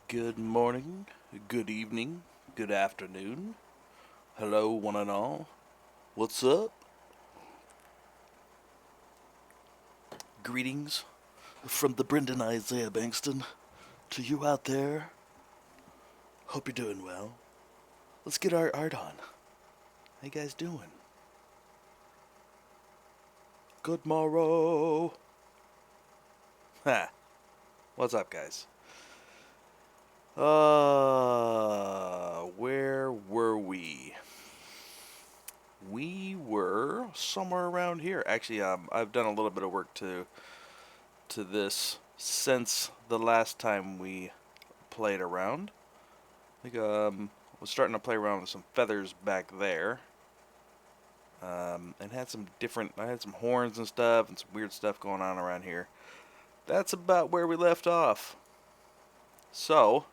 Good morning, good evening, good afternoon. Hello, one and all. What's up? Greetings from the Brendon Isaiah Bengtson to you out there. Hope you're doing well. Let's get our art on. How you guys doing? Good morrow. Ha. What's up, guys? Where were we? We were somewhere around here. Actually, I've done a little bit of work to this since the last time we played around. I think was starting to play around with some feathers back there. And had some different. I had some horns and stuff, and some weird stuff going on around here. That's about where we left off. So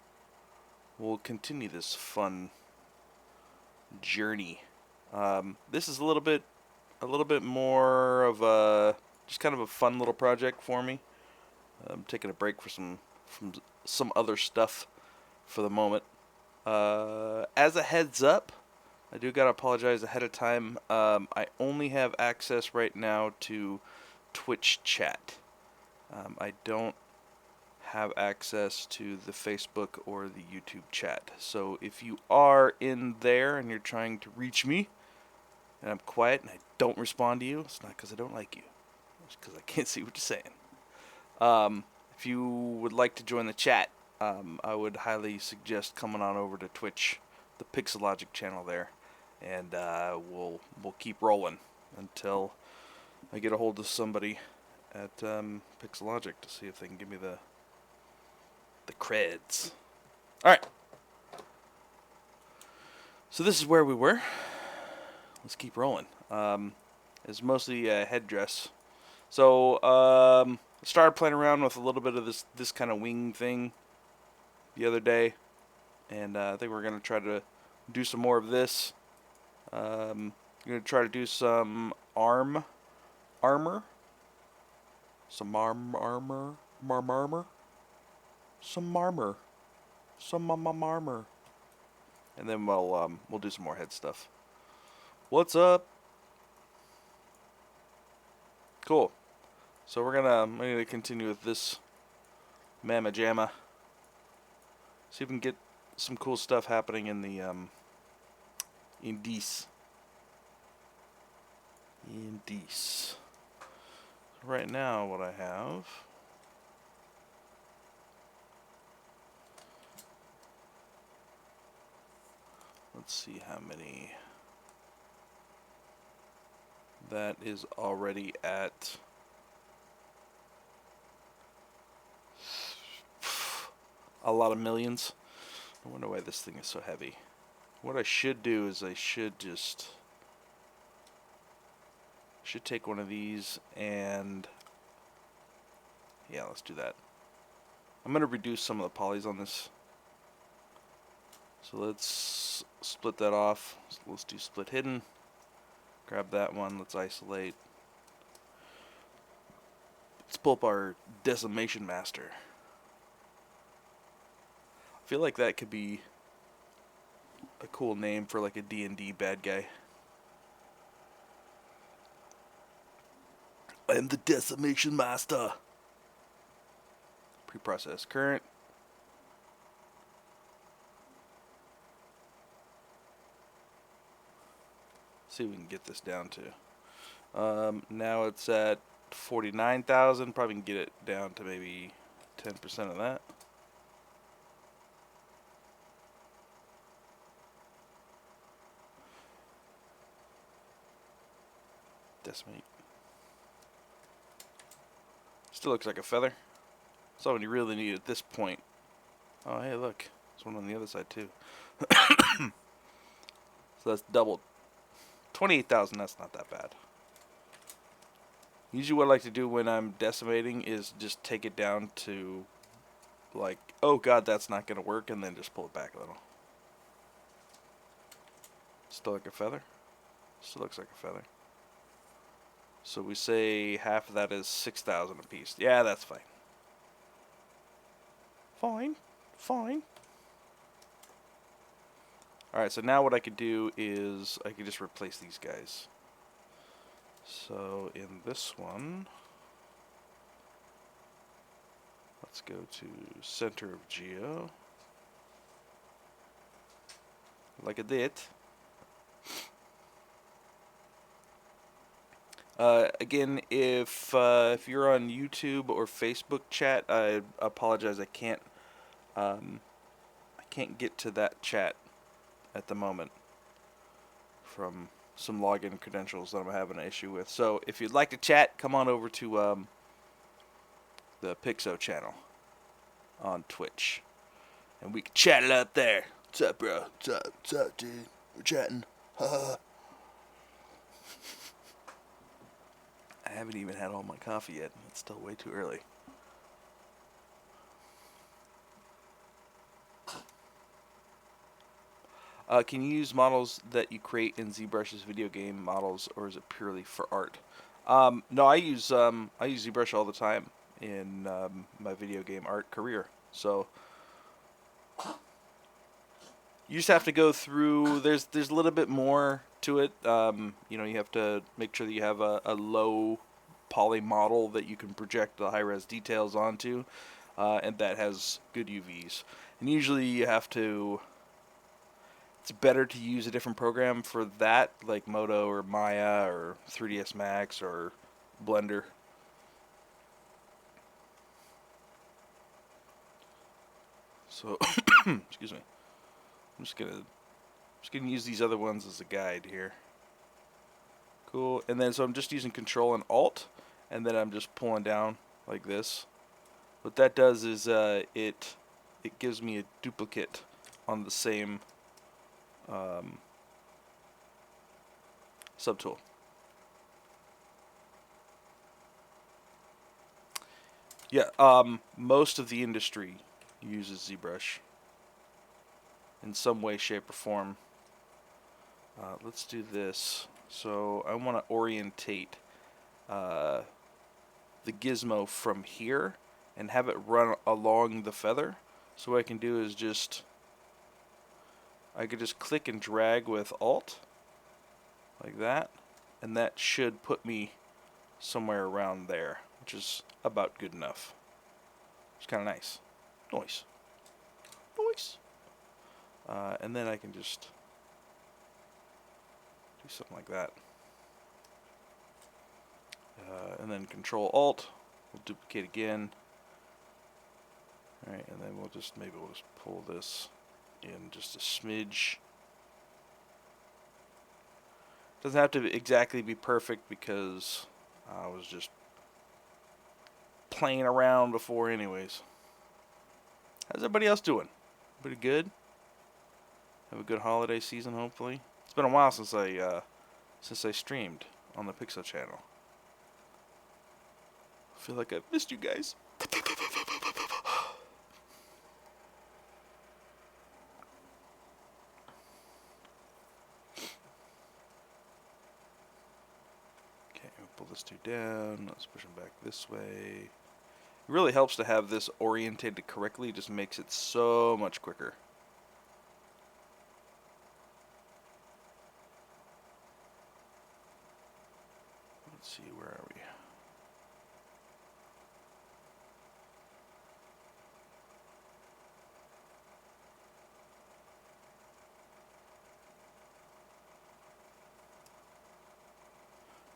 we'll continue this fun journey. This is a little bit more of a just kind of a fun little project for me. I'm taking a break from some other stuff for the moment. As a heads up, I do gotta apologize ahead of time. I only have access right now to Twitch chat. I don't have access to the Facebook or the YouTube chat. So if you are in there and you're trying to reach me, and I'm quiet and I don't respond to you, it's not because I don't like you. It's because I can't see what you're saying. If you would like to join the chat, I would highly suggest coming on over to Twitch, the Pixelogic channel there, and we'll keep rolling until I get a hold of somebody at Pixelogic to see if they can give me the creds. All right. So this is where we were. Let's keep rolling. It's mostly headdress. So I started playing around with a little bit of this kind of wing thing the other day, and I think we're gonna try to do some more of this. I'm gonna try to do some armor, some armor, and then we'll do some more head stuff. What's up? Cool. So I'm gonna continue with this mamma jamma. See if we can get some cool stuff happening in the in these. Right now, what I have. Let's see how many. That is already at a lot of millions. I wonder why this thing is so heavy. What I should do is I should take one of these and yeah, let's do that. I'm going to reduce some of the polys on this. So let's split that off. So let's do split hidden. Grab that one. Let's isolate. Let's pull up our Decimation Master. I feel like that could be a cool name for like a D&D bad guy. I am the Decimation Master. Preprocess current. See if we can get this down to. Now it's at 49,000. Probably can get it down to maybe 10% of that. Decimate. Still looks like a feather. That's all we really need at this point. Oh, hey, look. There's one on the other side, too. So that's doubled. 28,000, that's not that bad. Usually what I like to do when I'm decimating is just take it down to, like, oh god, that's not going to work, and then just pull it back a little. Still like a feather? Still looks like a feather. So we say half of that is 6,000 a piece. Yeah, that's fine. fine. Alright, so now what I could do is I could just replace these guys. So in this one, let's go to center of geo. Like I did. Again, if you're on YouTube or Facebook chat, I apologize. I can't get to that chat at the moment from some login credentials that I'm having an issue with. So if you'd like to chat, come on over to the Pixo channel on Twitch, and we can chat it up there. What's up, bro? What's up, dude? We're chatting. I haven't even had all my coffee yet. It's still way too early. Can you use models that you create in ZBrush's video game models, or is it purely for art? No, I use ZBrush all the time in my video game art career. So you just have to go through. There's a little bit more to it. You know, you have to make sure that you have a low poly model that you can project the high res details onto, and that has good UVs. And usually you have to. It's better to use a different program for that, like Modo or Maya or 3ds Max or Blender. So, excuse me. I'm just gonna use these other ones as a guide here. Cool. And then so I'm just using Control and Alt, and then I'm just pulling down like this. What that does is it gives me a duplicate on the same subtool. Yeah, most of the industry uses ZBrush in some way, shape, or form. Let's do this. So I want to orientate the gizmo from here and have it run along the feather. So what I can do is I could just click and drag with Alt, like that, and that should put me somewhere around there, which is about good enough. It's kind of nice. Nice. And then I can just do something like that. And then Control Alt, we'll duplicate again. Alright, and then maybe we'll just pull this in just a smidge. Doesn't have to exactly be perfect because I was just playing around before anyways. How's everybody else doing? Pretty good? Have a good holiday season, hopefully. It's been a while since I streamed on the Pixel channel. I feel like I've missed you guys. Pull this two down. Let's push them back this way. It really helps to have this orientated correctly. It just makes it so much quicker. Let's see, where are we?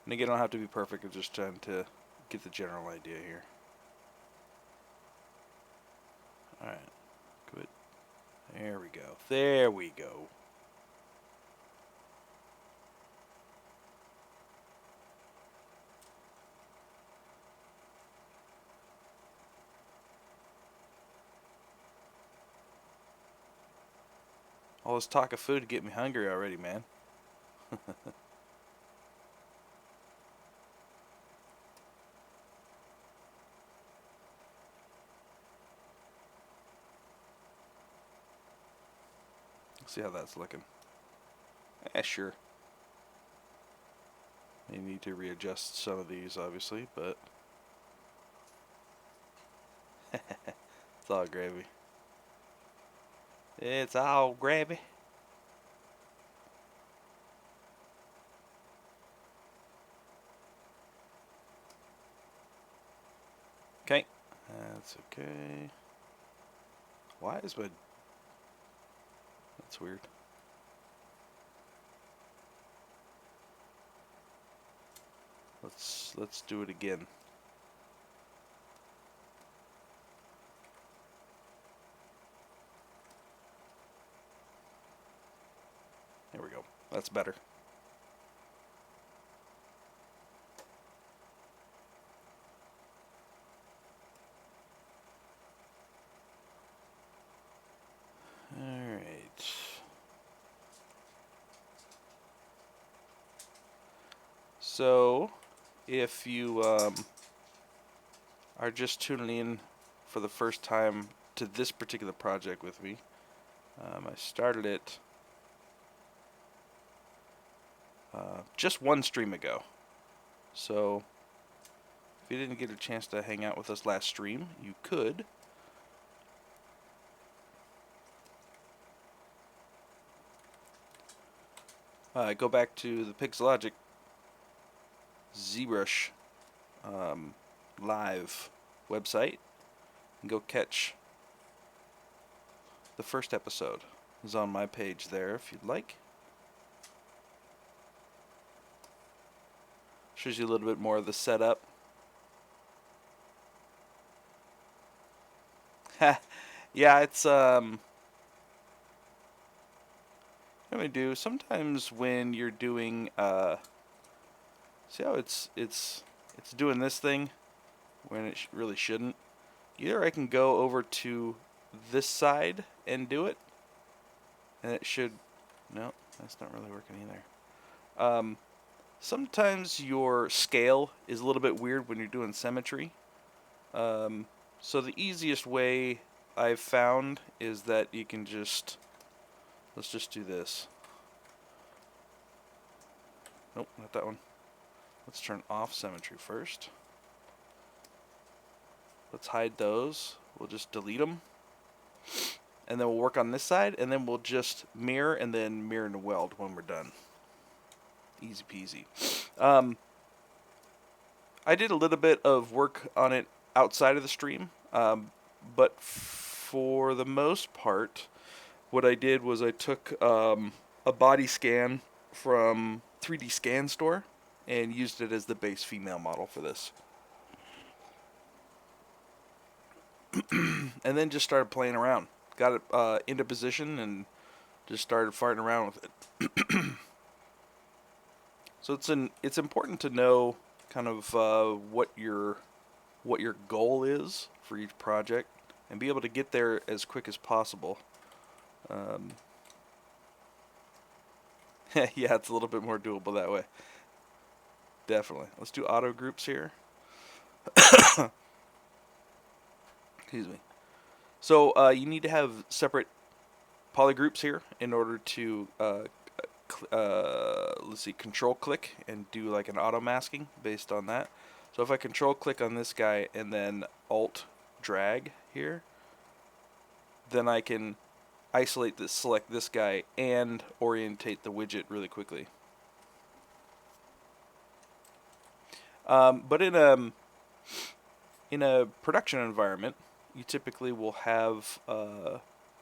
And again, I don't have to be perfect. I'm just trying to get the general idea here. Alright. Good. There we go. There we go. All this talk of food to get me hungry already, man. See how that's looking. Sure. May need to readjust some of these, obviously, but it's all gravy. It's all grabby. Okay. That's okay. Why is my... That's weird. Let's do it again. There we go. That's better. Alright. So, if you are just tuning in for the first time to this particular project with me, I started it just one stream ago. So, if you didn't get a chance to hang out with us last stream, you could. Go back to the Pixelogic ZBrush live website and go catch the first episode. It's on my page there if you'd like. Shows you a little bit more of the setup. Yeah, it's what do I do? Sometimes when you're doing see how it's doing this thing when it really shouldn't. Either I can go over to this side and do it, and it should... No, that's not really working either. Sometimes your scale is a little bit weird when you're doing symmetry. So the easiest way I've found is that you can just... Let's just do this. Nope, not that one. Let's turn off symmetry first. Let's hide those. We'll just delete them. And then we'll work on this side, and then we'll just mirror and then mirror and weld when we're done. Easy peasy. I did a little bit of work on it outside of the stream, but for the most part, what I did was I took a body scan from 3D Scan Store and used it as the base female model for this. And then just started playing around. Got it into position and just started farting around with it. So it's important to know kind of what your goal is for each project and be able to get there as quick as possible. Yeah, it's a little bit more doable that way. Definitely. Let's do auto groups here. Excuse me. So you need to have separate polygroups here in order to let's see, control click and do like an auto masking based on that. So if I control click on this guy and then alt drag here, then I can isolate this, select this guy, and orientate the widget really quickly. But in a production environment, you typically will have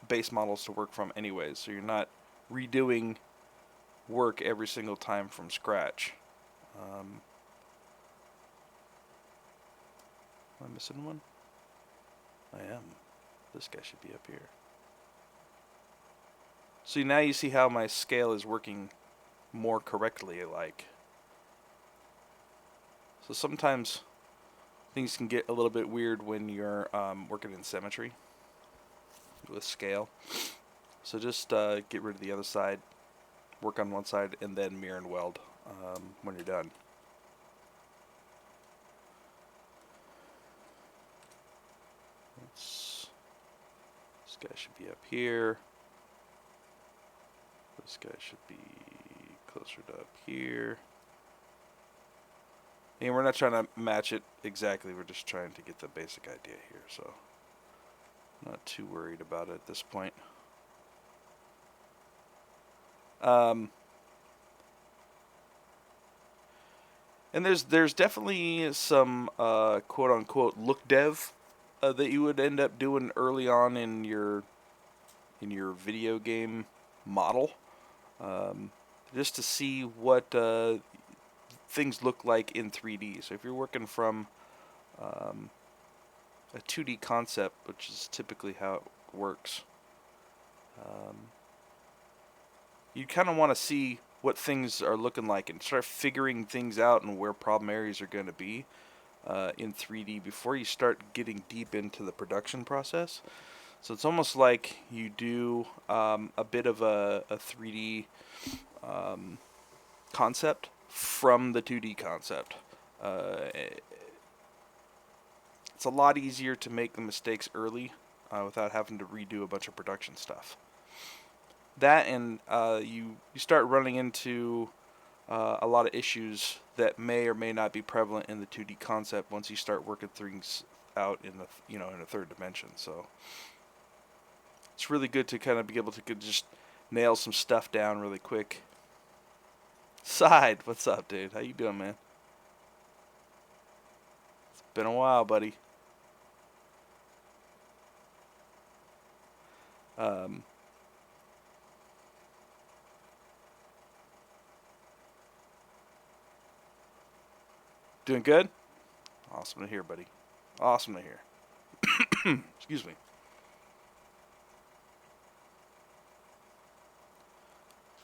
base models to work from anyways, so you're not redoing work every single time from scratch. Am I missing one? I am. This guy should be up here. So now you see how my scale is working more correctly, like. So sometimes things can get a little bit weird when you're working in symmetry with scale. So just get rid of the other side, work on one side, and then mirror and weld when you're done. This guy should be up here. This guy should be closer to up here. And we're not trying to match it exactly, we're just trying to get the basic idea here, so I'm not too worried about it at this point. Um, and there's definitely some quote unquote look dev that you would end up doing early on in your video game model, um, just to see what things look like in 3D. So if you're working from um, a 2D concept, which is typically how it works, um, you kind of want to see what things are looking like and start figuring things out and where problem areas are going to be in 3D before you start getting deep into the production process. So it's almost like you do a bit of a 3D um, concept from the 2D concept. Uh, it's a lot easier to make the mistakes early without having to redo a bunch of production stuff. That and you start running into a lot of issues that may or may not be prevalent in the 2D concept once you start working things out in the in a third dimension. So it's really good to kind of be able to just nail some stuff down really quick. Side, what's up, dude? How you doing, man? It's been a while, buddy. Um, doing good? Awesome to hear, buddy. Awesome to hear. Excuse me.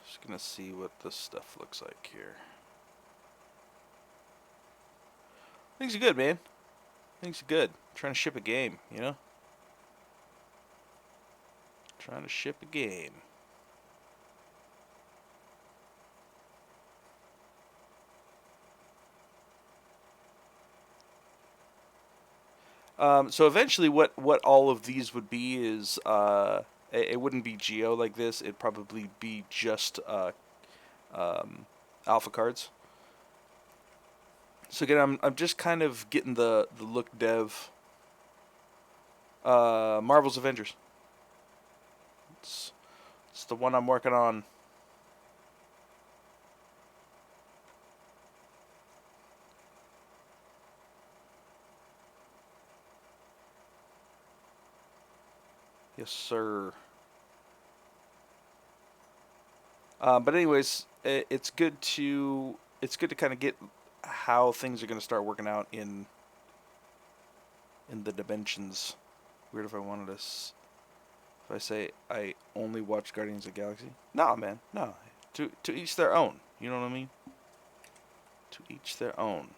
Just gonna see what this stuff looks like here. Things are good, man. Things are good. Trying to ship a game, you know? Trying to ship a game. So eventually, what all of these would be is it wouldn't be geo like this. It'd probably be just alpha cards. So again, I'm just kind of getting the look dev. Marvel's Avengers. It's the one I'm working on. Yes, sir. But anyways, it's good to kind of get how things are going to start working out in the dimensions. Weird if I wanted to. If I say I only watch Guardians of the Galaxy, nah, man, no. To each their own. You know what I mean? To each their own.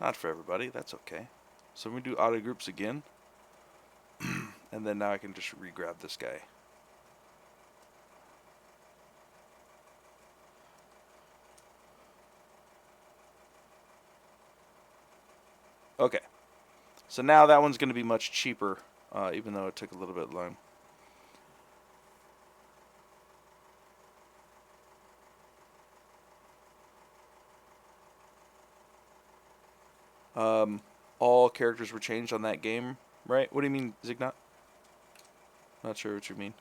Not for everybody. That's okay. So we do auto groups again, and then now I can just re-grab this guy. Okay. So now that one's going to be much cheaper, even though it took a little bit long. All characters were changed on that game, right? What do you mean, Zignot? Not sure what you mean.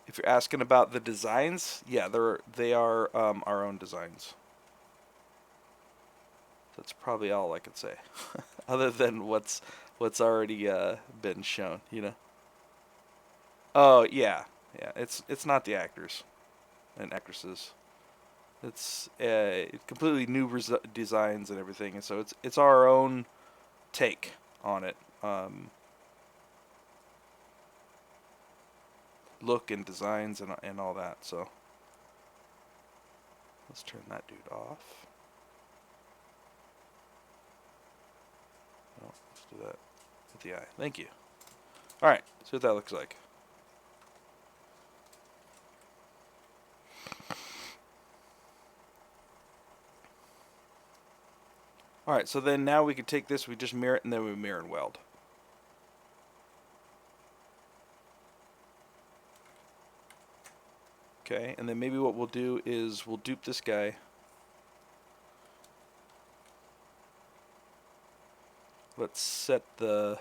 If you're asking about the designs, yeah, they are our own designs. That's probably all I could say, other than what's already been shown. You know. Oh yeah, yeah. It's not the actors and actresses. It's completely new designs and everything, and so it's our own take on it. Look and designs and all that. So let's turn that dude off. Oh, let's do that with the eye. Thank you. All right, see what that looks like. All right, so then now we can take this, we just mirror it, and then we mirror and weld. Okay, and then maybe what we'll do is we'll dupe this guy. Let's set the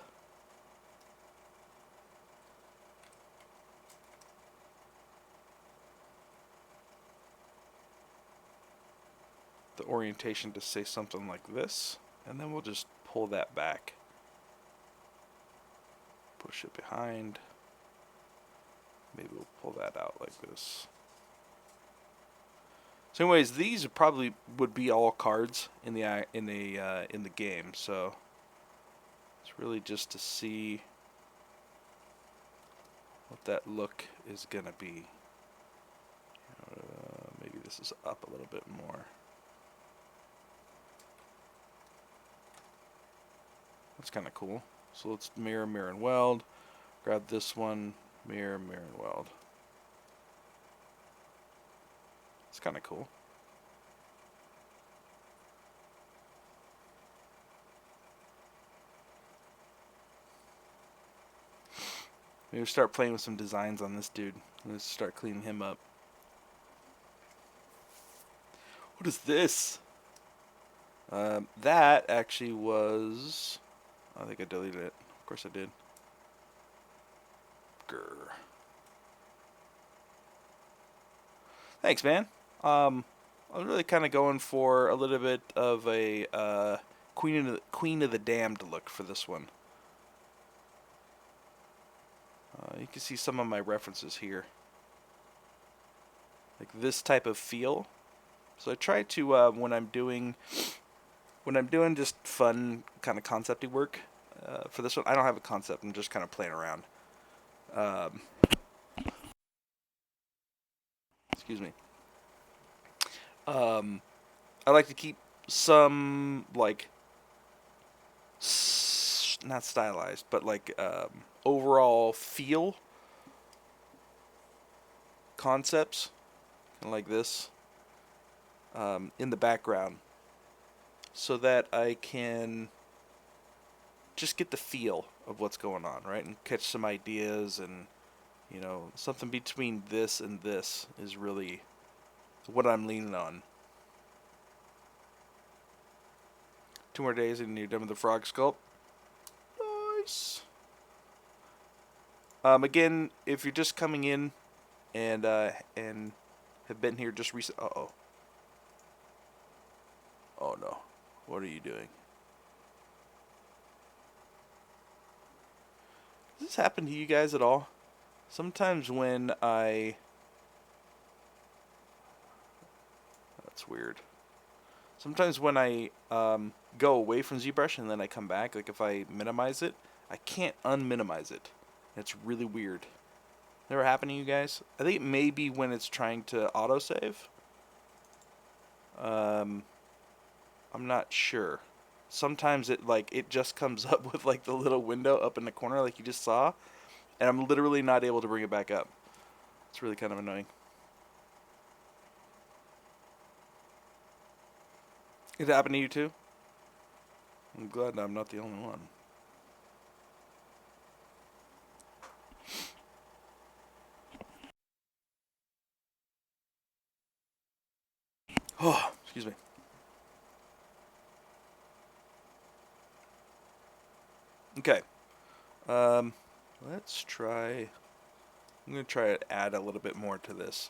the orientation to say something like this, and then we'll just pull that back. Push it behind. Maybe we'll pull that out like this. So anyways, these probably would be all cards in the game, so it's really just to see what that look is gonna be. Maybe this is up a little bit more. That's kind of cool. So let's mirror, mirror, and weld. Grab this one, mirror, mirror, and weld. It's kind of cool. Maybe start playing with some designs on this dude. Let's start cleaning him up. What is this? That actually was... I think I deleted it. Of course I did. Grr. Thanks, man. I was really kind of going for a little bit of a Queen of the Damned look for this one. You can see some of my references here, like this type of feel. So I try to when I'm doing just fun kind of concepty work for this one. I don't have a concept. I'm just kind of playing around. Excuse me. I like to keep some like not stylized, but like overall feel concepts, kind of like this, in the background, so that I can just get the feel of what's going on, right, and catch some ideas, and you know, something between this and this is really what I'm leaning on. 2 more days and you're done with the frog sculpt. Nice. Again, if you're just coming in and have been here just recent. Uh-oh. Oh no. What are you doing? Does this happen to you guys at all? Sometimes when I... That's weird. Sometimes when I go away from ZBrush and then I come back, like if I minimize it, I can't unminimize it. It's really weird. Never happened to you guys? I think it may be when it's trying to autosave. I'm not sure. Sometimes it just comes up with like the little window up in the corner like you just saw, and I'm literally not able to bring it back up. It's really kind of annoying. It happened to you too? I'm glad I'm not the only one. Oh, excuse me. Okay. Let's try... I'm going to try to add a little bit more to this.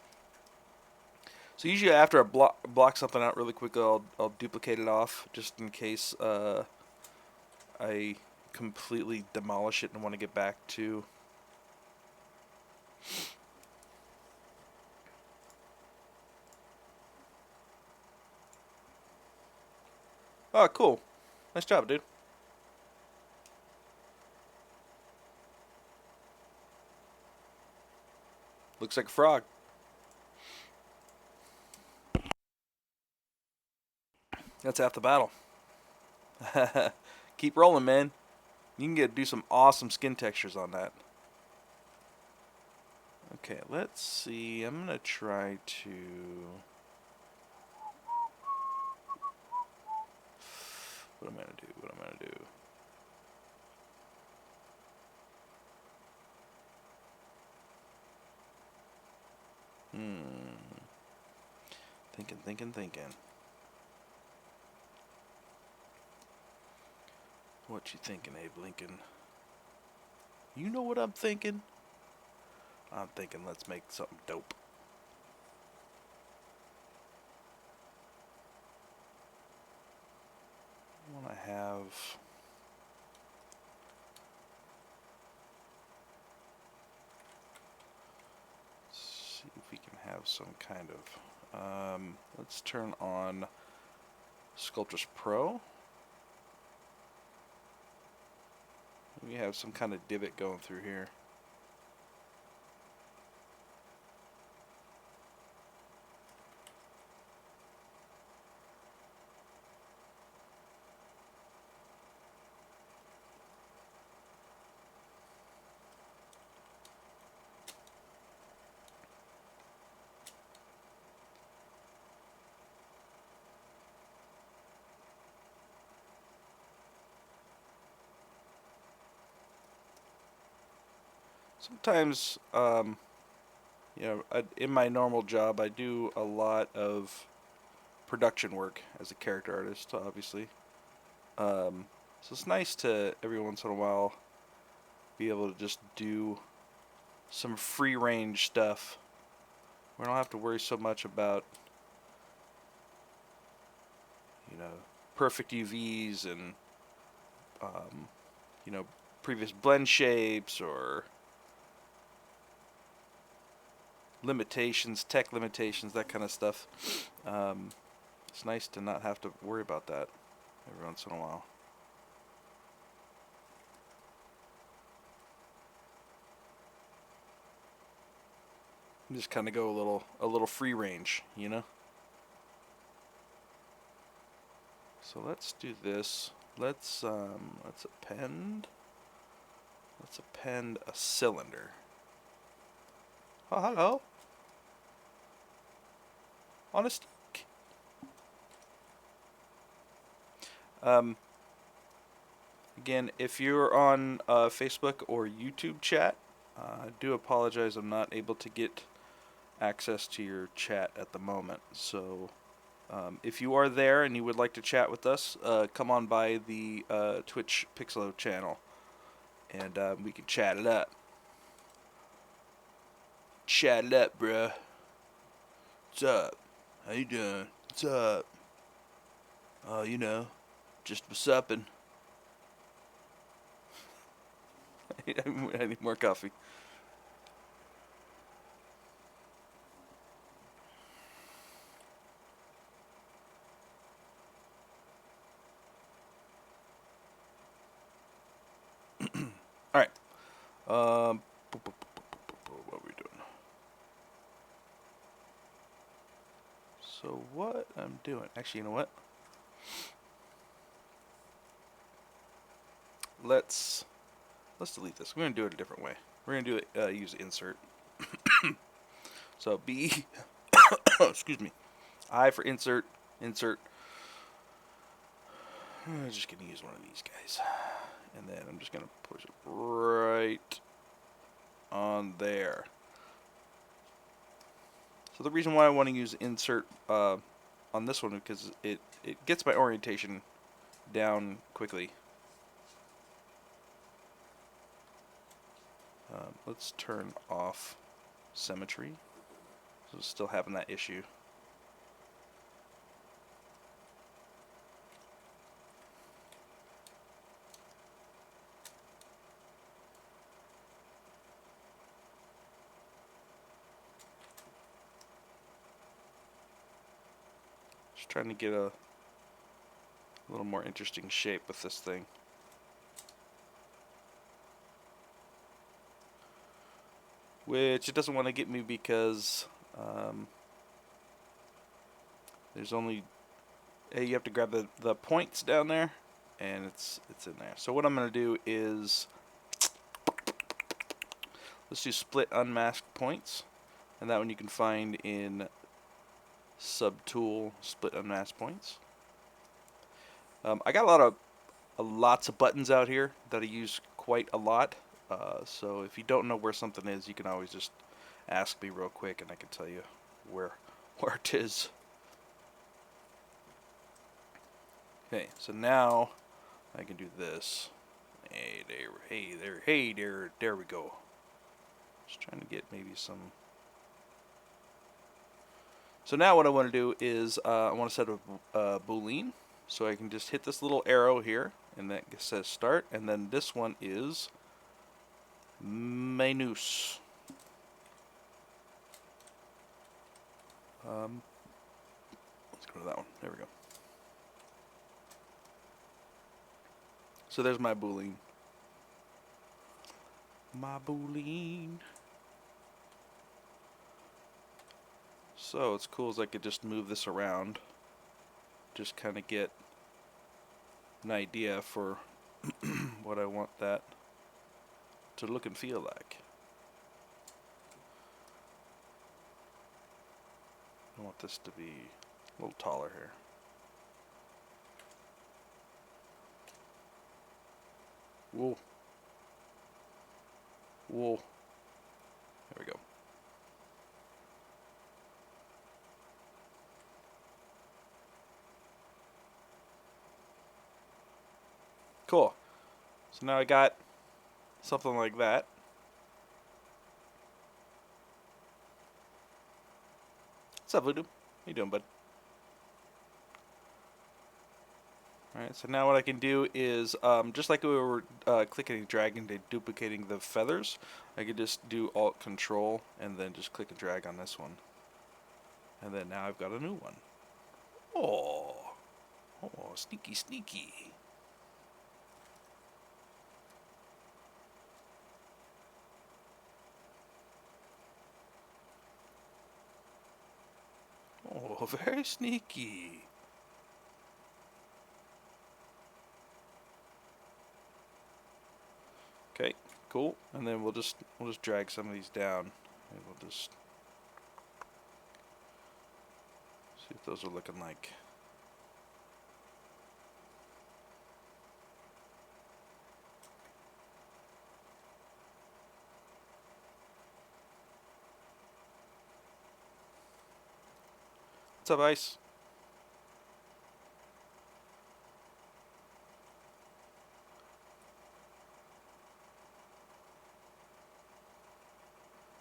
So usually after I block something out really quickly, I'll duplicate it off just in case I completely demolish it and want to get back to... Oh, cool. Nice job, dude. Looks like a frog. That's half the battle. Keep rolling, man. You can do some awesome skin textures on that. Okay, let's see. I'm going to try to... What am I going to do? What am I going to do? Thinking. What you thinking, Abe Lincoln? You know what I'm thinking? I'm thinking let's make something dope. want to have... Let's see if we can have some kind of... let's turn on Sculptris Pro. We have some kind of divot going through here. Sometimes, you know, in my normal job, I do a lot of production work as a character artist, obviously. So it's nice to, every once in a while, be able to just do some free-range stuff. We don't have to worry so much about, you know, perfect UVs and, you know, previous blend shapes or limitations, tech limitations, that kind of stuff. It's nice to not have to worry about that every once in a while. Just kind of go a little free range, you know. So let's do this. Let's append a cylinder. Oh, hello. On a stick. Again, if you're on Facebook or YouTube chat, I do apologize. I'm not able to get access to your chat at the moment. So if you are there and you would like to chat with us, come on by the Twitch Pixelo channel, and we can chat it up. Chat it up, bruh. What's up? How you doing? What's up? You know, just what's uppin'. I need more coffee. All right. What are we doing? So what I'm doing? Actually, you know what? Let's delete this. We're gonna do it a different way. We're gonna do it use insert. So B, excuse me, I for insert. I'm just gonna use one of these guys, and then I'm just gonna push it right on there. So the reason why I want to use insert on this one is because it gets my orientation down quickly. Let's turn off symmetry. So it's still having that issue. Just trying to get a little more interesting shape with this thing. Which it doesn't want to get me because there's only you have to grab the points down there, and it's in there. So what I'm going to do is let's do split unmasked points, and that one you can find in subtool split unmasked points. I got lots of buttons out here that I use quite a lot. So if you don't know where something is, you can always just ask me real quick, and I can tell you where it is. Okay, so now I can do this. Hey there, there we go. Just trying to get maybe some. So now what I want to do is I want to set up Baleen. So I can just hit this little arrow here, and that says start, and then this one is menus. Let's go to that one. There we go. So there's my Baleen. My Baleen. So it's cool as I could just move this around. Just kind of get an idea for what I want that to look and feel like. I want this to be a little taller here. Whoa. Whoa. There we go. Cool. So now I got something like that. What's up, Voodoo? How you doing, bud? Alright, so now what I can do is, just like we were clicking and dragging to duplicating the feathers, I could just do Alt-Control and then just click and drag on this one. And then now I've got a new one. Oh, sneaky, sneaky. Oh, very sneaky. Okay, cool. And then we'll just drag some of these down, and we'll just see what those are looking like. What's up, Ice?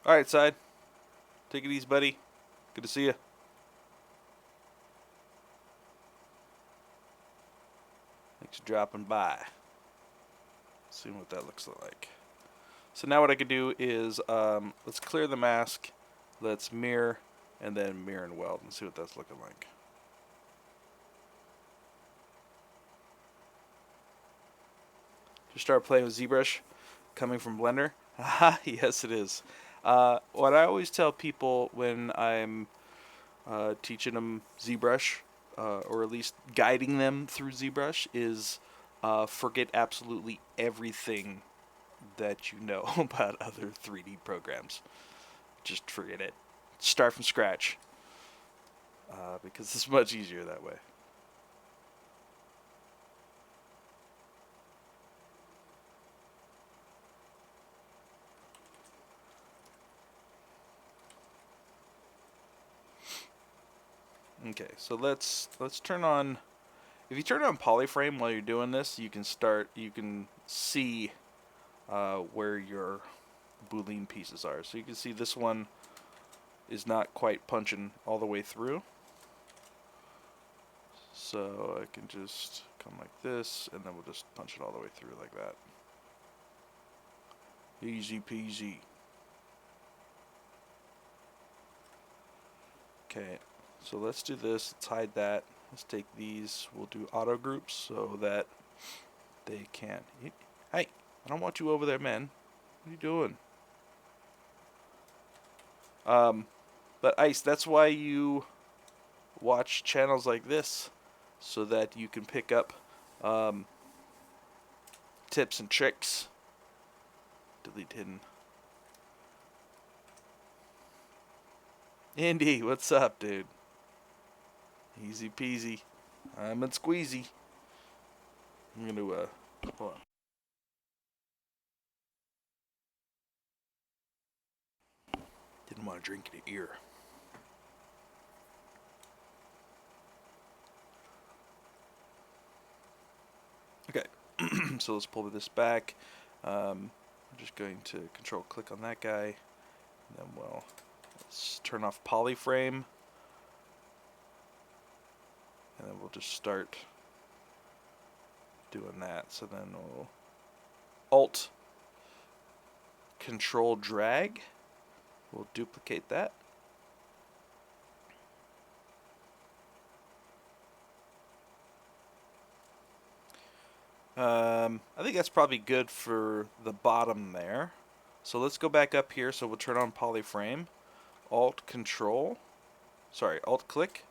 Alright, Side. Take it easy, buddy. Good to see you. Thanks for dropping by. Seeing what that looks like. So now what I could do is, let's clear the mask, let's mirror, and then mirror and weld and see what that's looking like. Just start playing with ZBrush, coming from Blender. Haha, yes it is. What I always tell people when I'm teaching them ZBrush, or at least guiding them through ZBrush, is forget absolutely everything that you know about other 3D programs. Just forget it. Start from scratch, because it's much easier that way. Okay, so let's turn on. If you turn on polyframe while you're doing this, you can see where your Baleen pieces are. So you can see this one is not quite punching all the way through. So I can just come like this, and then we'll just punch it all the way through like that. Easy peasy. Okay, so let's do this. Let's hide that. Let's take these. We'll do auto groups so that they can't. Hey, I don't want you over there, man. What are you doing? But Ice, that's why you watch channels like this, so that you can pick up tips and tricks. Delete hidden. Andy, what's up, dude? Easy peasy. I'm in squeezy. I'm gonna hold on. Didn't want to drink in your ear. Okay, so let's pull this back. I'm just going to control click on that guy, and then let's turn off polyframe, and then we'll just start doing that. So then we'll Alt Control drag. We'll duplicate that. I think that's probably good for the bottom there. So let's go back up here. So we'll turn on polyframe. Alt Control. Sorry, Alt click.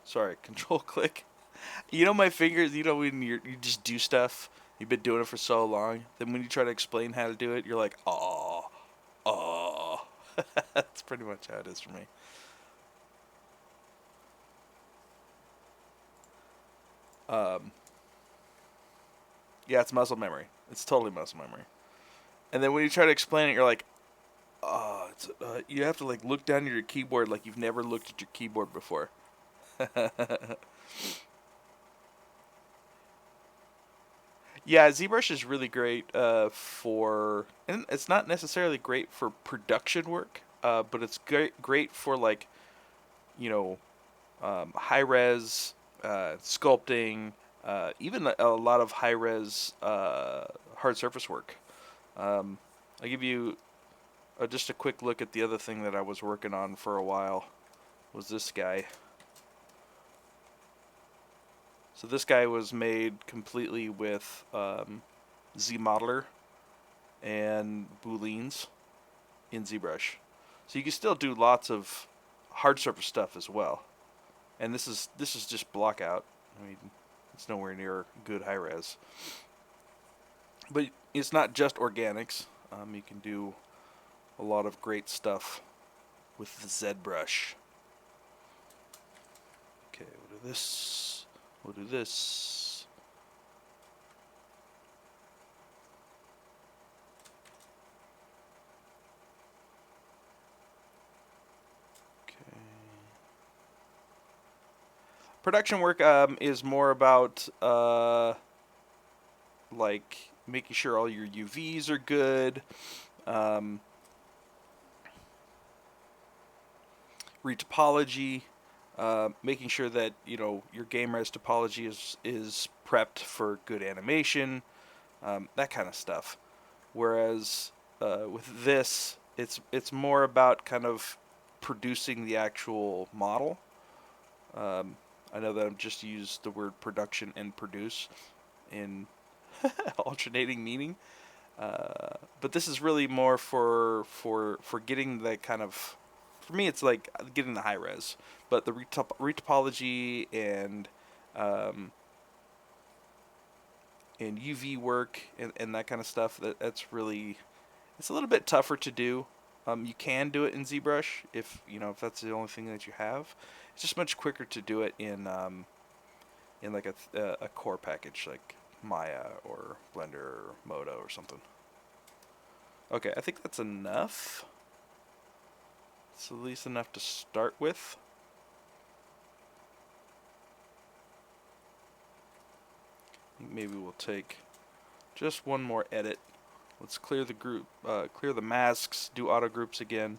Sorry, Control click. You know my fingers. You know when you just do stuff. You've been doing it for so long. Then when you try to explain how to do it, you're like, oh. That's pretty much how it is for me. Yeah, it's muscle memory. It's totally muscle memory. And then when you try to explain it, you're like, you have to like look down at your keyboard like you've never looked at your keyboard before. Yeah, ZBrush is really great and it's not necessarily great for production work, but it's great for like, you know, high res sculpting, even a lot of high res hard surface work. I'll give you just a quick look at the other thing that I was working on for a while. Was this guy. So this guy was made completely with ZModeler and booleans in ZBrush. So you can still do lots of hard surface stuff as well. And this is just block out. I mean, it's nowhere near good high res. But it's not just organics. You can do a lot of great stuff with the ZBrush. Okay, we'll do this. We'll do this. Okay. Production work is more about like making sure all your UVs are good. Retopology. Making sure that your game res topology is prepped for good animation, that kind of stuff. Whereas with this, it's more about kind of producing the actual model. I know that I've just used the word production and produce in alternating meaning, but this is really more for getting the kind of. For me, it's like getting the high res, but the retopology and UV work and that kind of stuff, that's really, it's a little bit tougher to do. You can do it in ZBrush if that's the only thing that you have. It's just much quicker to do it in like a core package like Maya or Blender or Modo or something. Okay, I think that's enough. It's at least enough to start with. I think maybe we'll take just one more edit. Let's clear the group, clear the masks, do auto groups again.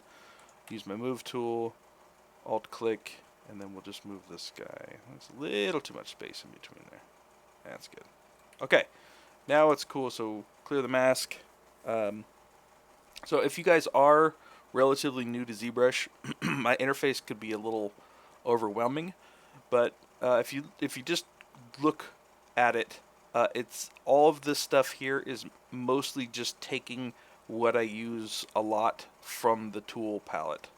Use my move tool, alt click, and then we'll just move this guy. There's a little too much space in between there. That's good. Okay, now it's cool. So clear the mask. So if you guys are relatively new to ZBrush, my interface could be a little overwhelming, but if you just look at it, it's all of this stuff here is mostly just taking what I use a lot from the tool palette,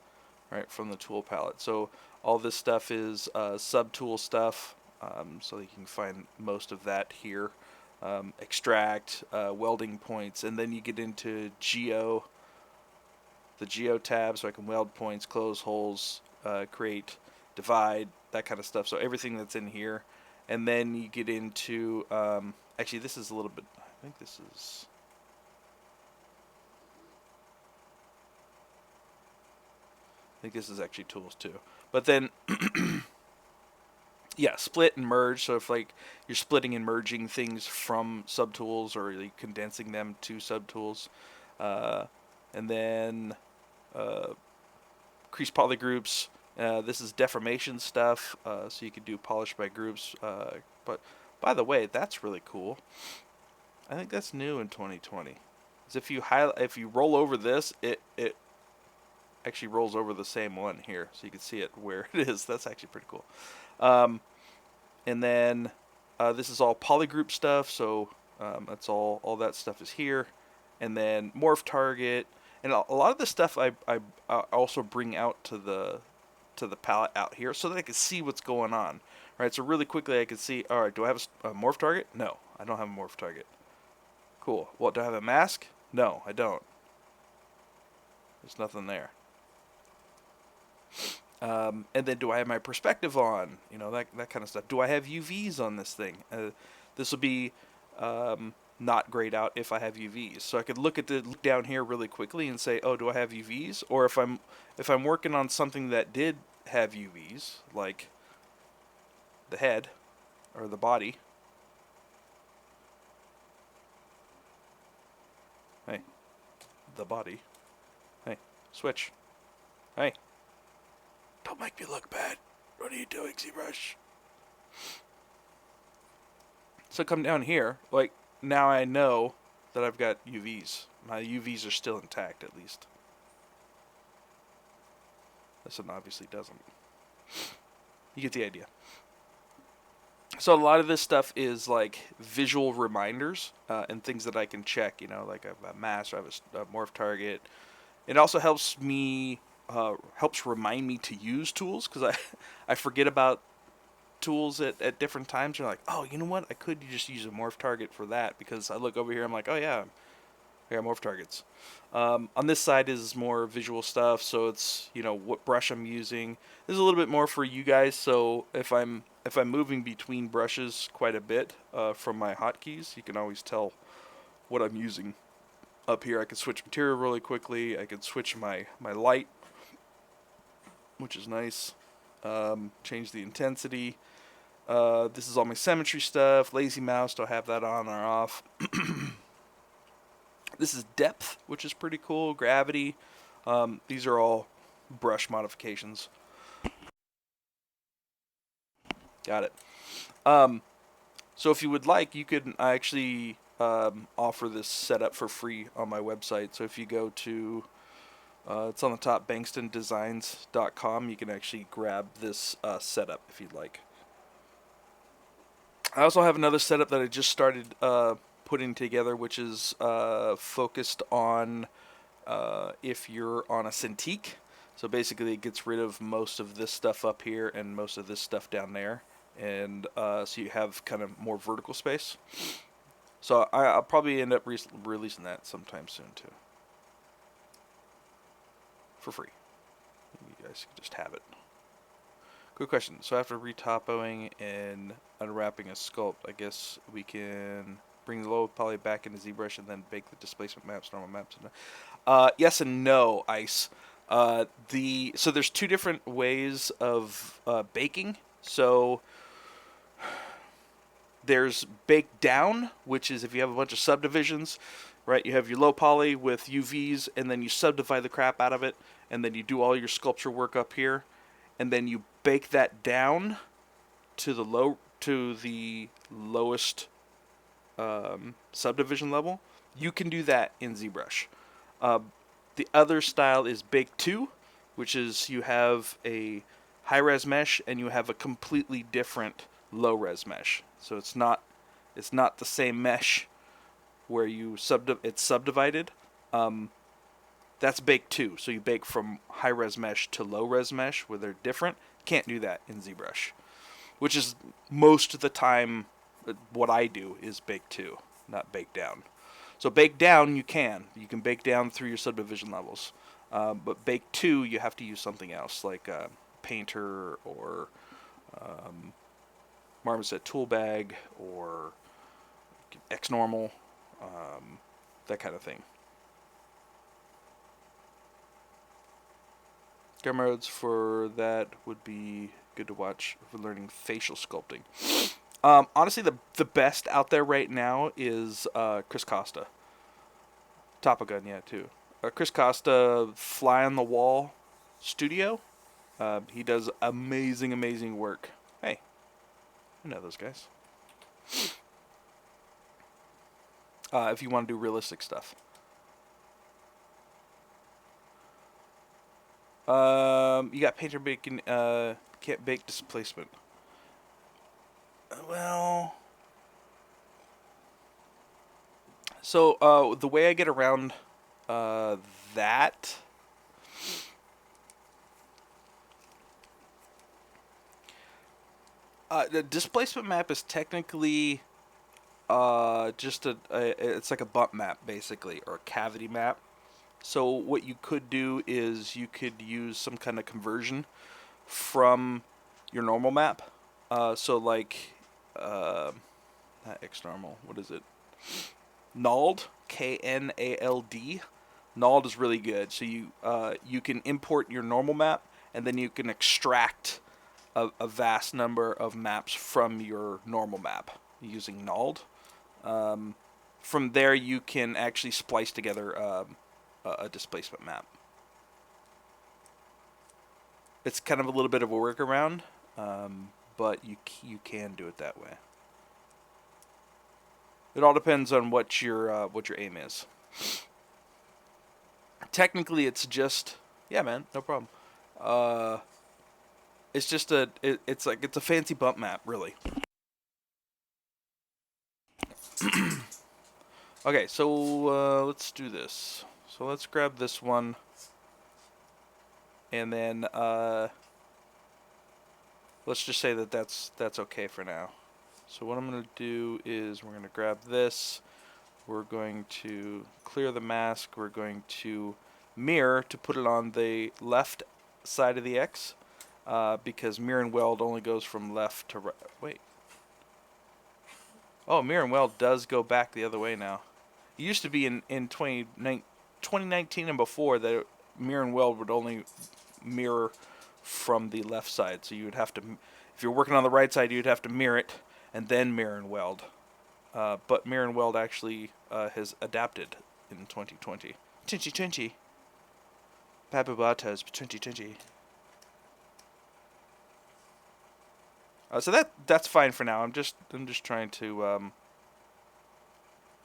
right? From the tool palette. So all this stuff is subtool stuff, so you can find most of that here. Extract, welding points, and then you get into geo. The geo tab, so I can weld points, close holes, create, divide, that kind of stuff. So everything that's in here, and then you get into actually this is a little bit. I think this is actually tools too. But then yeah, split and merge. So if like you're splitting and merging things from subtools or like condensing them to subtools, and then crease polygroups. This is deformation stuff, so you could do polish by groups, but By the way, that's really cool. I think that's new in 2020. Is if you roll over this, it actually rolls over the same one here, so you can see it where it is. That's actually pretty cool. Um, and then this is all polygroup stuff, so that's all that stuff is here. And then morph target, and a lot of the stuff I also bring out to the palette out here so that I can see what's going on. Right, so really quickly I can see, all right, do I have a morph target? No, I don't have a morph target. Cool. Well, do I have a mask? No, I don't. There's nothing there. And then do I have my perspective on? You know, that kind of stuff. Do I have UVs on this thing? This will be not grayed out if I have UVs. So I could look down here really quickly and say, oh, do I have UVs? Or if I'm working on something that did have UVs, like the head or the body. Hey, the body. Hey, switch. Hey, don't make me look bad. What are you doing, ZBrush? So come down here, like, now I know that I've got UVs. My UVs are still intact, at least. This one obviously doesn't. You get the idea. So a lot of this stuff is like visual reminders and things that I can check. You know, like I have a mask, I have a morph target. It also helps remind me to use tools because I forget about tools at different times. You're like, oh, you know what? I could just use a morph target for that because I look over here. I'm like, oh yeah, I got morph targets. On this side is more visual stuff, so it's, you know, what brush I'm using. This is a little bit more for you guys. So if I'm moving between brushes quite a bit from my hotkeys, you can always tell what I'm using. Up here, I can switch material really quickly. I can switch my light, which is nice. Change the intensity. This is all my symmetry stuff. Lazy mouse, do I have that on or off? This is depth, which is pretty cool. Gravity. These are all brush modifications. Got it. So if you would like, you could actually offer this setup for free on my website. So if you go to, it's on the top, bengtsondesigns.com, you can actually grab this setup if you'd like. I also have another setup that I just started putting together, which is focused on if you're on a Cintiq. So basically it gets rid of most of this stuff up here and most of this stuff down there. And so you have kind of more vertical space. So I'll probably end up releasing that sometime soon too. For free. You guys can just have it. Good question. So after retopoing and unwrapping a sculpt, I guess we can bring the low poly back into ZBrush and then bake the displacement maps, normal maps. Yes and no, Ice. So there's two different ways of baking. So there's bake down, which is if you have a bunch of subdivisions, right? You have your low poly with UVs, and then you subdivide the crap out of it, and then you do all your sculpture work up here, and then you bake that down to the lowest subdivision level. You can do that in ZBrush. The other style is Bake 2, which is you have a high-res mesh and you have a completely different low-res mesh. So it's not the same mesh where it's subdivided. That's Bake 2. So you bake from high-res mesh to low-res mesh where they're different. Can't do that in ZBrush, which is most of the time what I do is Bake 2, not Bake Down. So Bake Down you can bake down through your subdivision levels, but Bake 2 you have to use something else like Painter or Marmoset tool bag or Xnormal, that kind of thing. Camera modes for that would be good to watch for learning facial sculpting. Honestly, the best out there right now is Chris Costa. Top of Gun, yeah, too. Chris Costa, Fly on the Wall Studio. He does amazing work. Hey, I know those guys. if you want to do realistic stuff. You got painter bacon, can't bake displacement. Well, so the way I get around that, the displacement map is technically just it's like a bump map basically, or a cavity map. So what you could do is you could use some kind of conversion from your normal map. So like, not X normal. What is it? Knald, Knald. Knald is really good. So you can import your normal map, and then you can extract a vast number of maps from your normal map using Knald. From there, you can actually splice together a displacement map. It's kind of a little bit of a workaround, but you can do it that way. It all depends on what your aim is. Technically, it's just man, no problem. It's just it's a fancy bump map, really. Okay, so let's do this. So let's grab this one, and then let's just say that's okay for now. So what I'm going to do is we're going to grab this. We're going to clear the mask. We're going to mirror to put it on the left side of the X, because mirror and weld only goes from left to right. Wait. Oh, mirror and weld does go back the other way now. It used to be in 2019 and before that mirror and weld would only mirror from the left side. So you would have to, if you're working on the right side, you'd have to mirror it and then mirror and weld. But mirror and weld actually has adapted in 2020. 2020. Babubatas 2020. So that's fine for now. I'm just trying to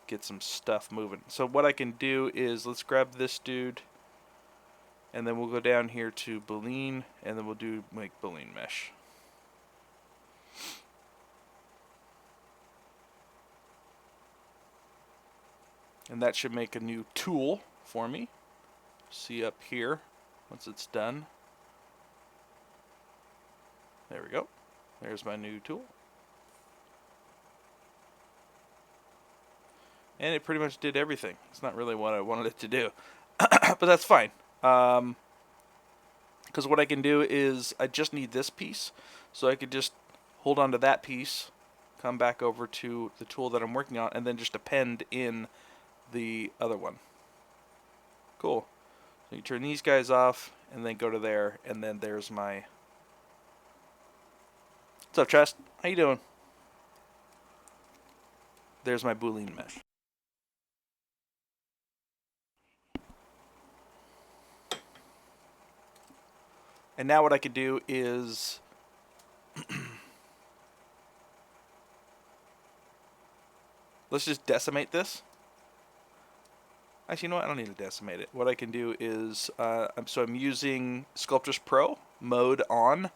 get some stuff moving. So what I can do is let's grab this dude, and then we'll go down here to Baleen, and then we'll make Baleen Mesh. And that should make a new tool for me. See up here once it's done. There we go. There's my new tool. And it pretty much did everything. It's not really what I wanted it to do. But that's fine. Because what I can do is I just need this piece. So I could just hold on to that piece, come back over to the tool that I'm working on, and then just append in the other one. Cool. So you turn these guys off, and then go to there, and then there's my... What's up, Trust? How you doing? There's my Baleen Mesh. And now what I could do is let's just decimate this. Actually, you know what? I don't need to decimate it. What I can do is, so I'm using Sculptris Pro mode on.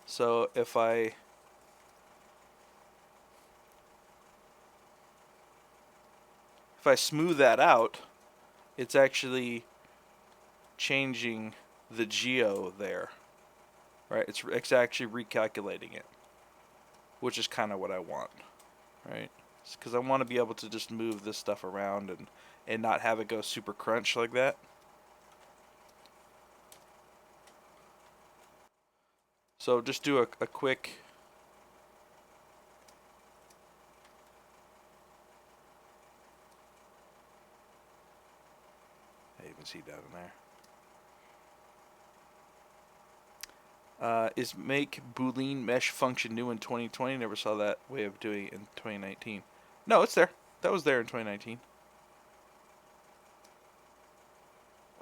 So if I smooth that out, it's actually changing the geo there, right? It's actually recalculating it, which is kind of what I want, right? Because I want to be able to just move this stuff around and not have it go super crunch like that. So just do a quick... You can see down in there. Is make Baleen Mesh function new in 2020? Never saw that way of doing it in 2019. No, it's there. That was there in 2019.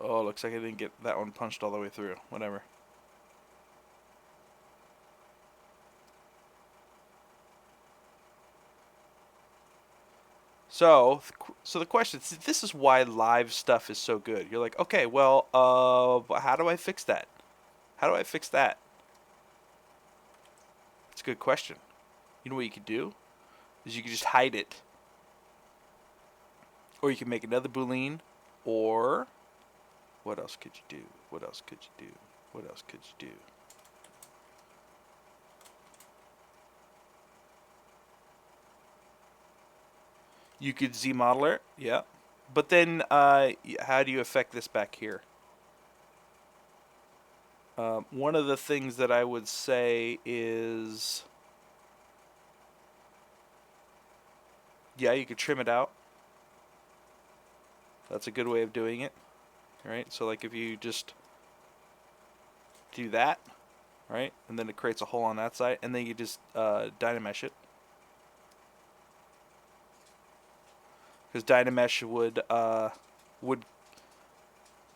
Oh, looks like I didn't get that one punched all the way through. Whatever. So the question, see, this is why live stuff is so good. You're like, okay, well, how do I fix that? How do I fix that? It's a good question. You know what you could do? Is you could just hide it. Or you can make another Boolean. Or, what else could you do? What else could you do? What else could you do? You could Z-model it, yeah. But then, how do you affect this back here? One of the things that I would say is, yeah, you could trim it out. That's a good way of doing it, right? So like if you just do that, right, and then it creates a hole on that side, and then you just Dynamesh it, because Dynamesh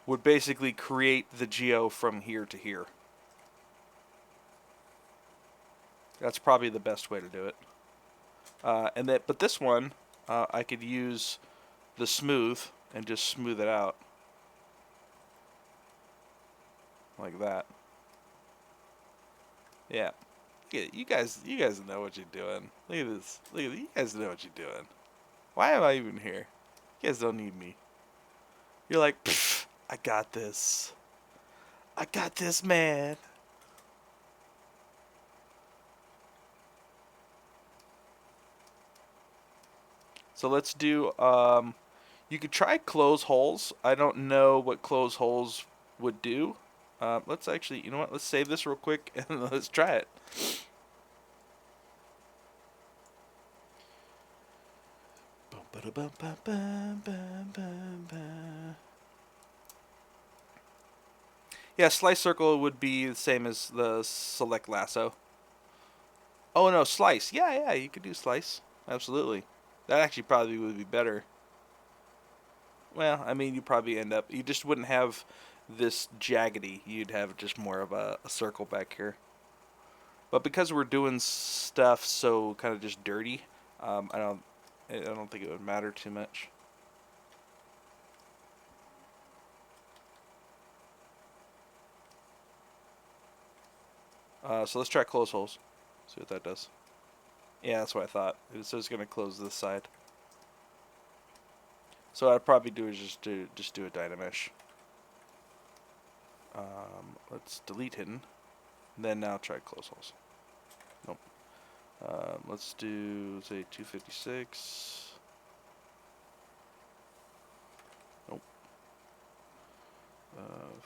would basically create the geo from here to here. That's probably the best way to do it. But this one, I could use the smooth and just smooth it out like that. Yeah, you guys know what you're doing. Look at this. Look at this. You guys know what you're doing. Why am I even here? You guys don't need me. You're like, I got this. I got this, man. So let's do, you could try close holes. I don't know what close holes would do. Let's actually, you know what? Let's save this real quick and let's try it. Yeah, slice circle would be the same as the select lasso. Oh no, slice. Yeah, you could do slice. Absolutely. That actually probably would be better. Well, I mean, you probably end up, you just wouldn't have this jaggedy. You'd have just more of a circle back here. But because we're doing stuff so kind of just dirty, I don't think it would matter too much. So let's try close holes. See what that does. Yeah, that's what I thought. So it's going to close this side. So what I'd probably do is just do a Dynamesh. Let's delete hidden. Then now try close holes. Nope. Let's do, say, 256. Nope.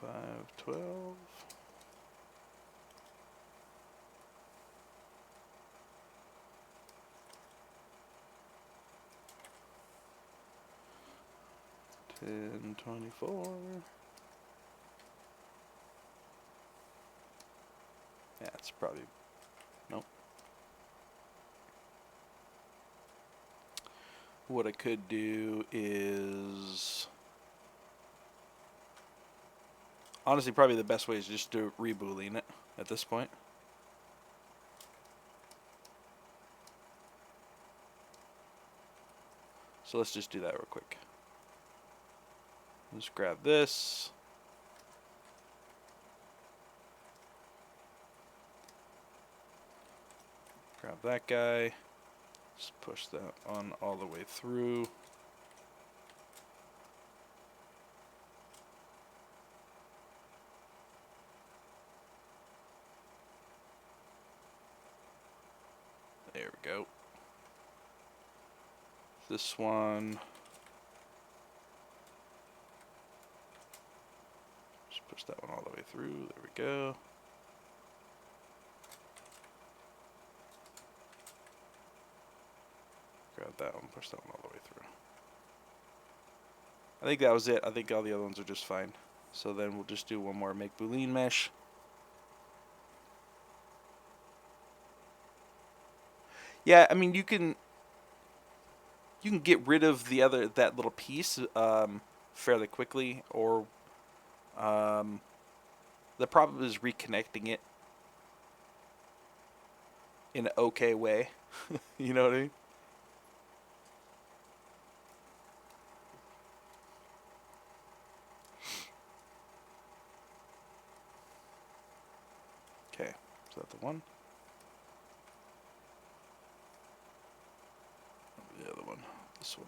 512. And 24. Yeah, it's probably, nope. What I could do is, honestly, probably the best way is just to re-boolean it at this point. So let's just do that real quick. Let's grab this. Grab that guy. Just push that on all the way through. There we go. This one. Just push that one all the way through. There we go. Grab that one, push that one all the way through. I think that was it. I think all the other ones are just fine. So then we'll just do one more, make Baleen Mesh. Yeah, I mean, you can get rid of that little piece fairly quickly, or the problem is reconnecting it in an okay way. You know what I mean? Okay, is that the one? The other one. This one.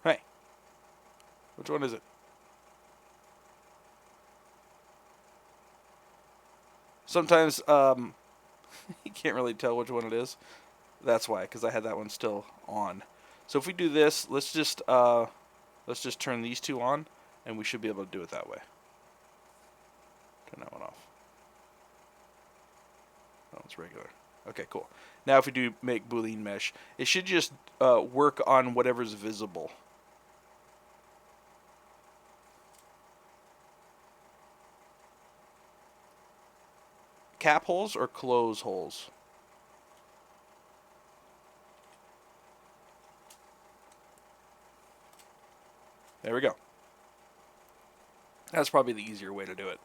Hey, which one is it? Sometimes you can't really tell which one it is. That's why, because I had that one still on. So if we do this, let's just turn these two on, and we should be able to do it that way. Turn that one off. Oh, it's regular. Okay, cool. Now if we do make Baleen Mesh, it should just work on whatever's visible. Cap holes or close holes? There we go. That's probably the easier way to do it.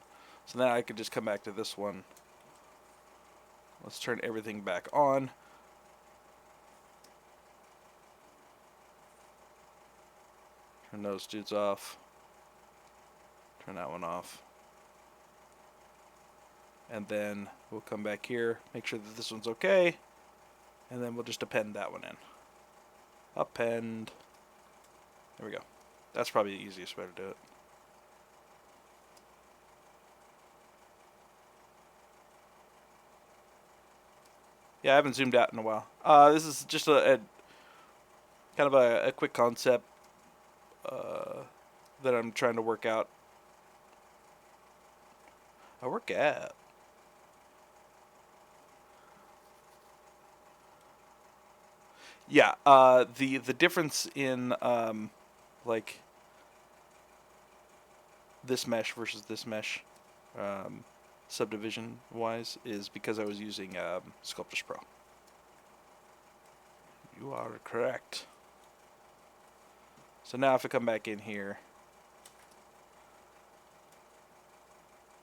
So now I could just come back to this one. Let's turn everything back on. Turn those dudes off. Turn that one off. And then we'll come back here, make sure that this one's okay, and then we'll just append that one in. Append. There we go. That's probably the easiest way to do it. Yeah, I haven't zoomed out in a while. This is just a kind of a quick concept that I'm trying to work out. Yeah, the difference in like this mesh versus this mesh subdivision wise is because I was using Sculptris Pro. You are correct. So now if I come back in here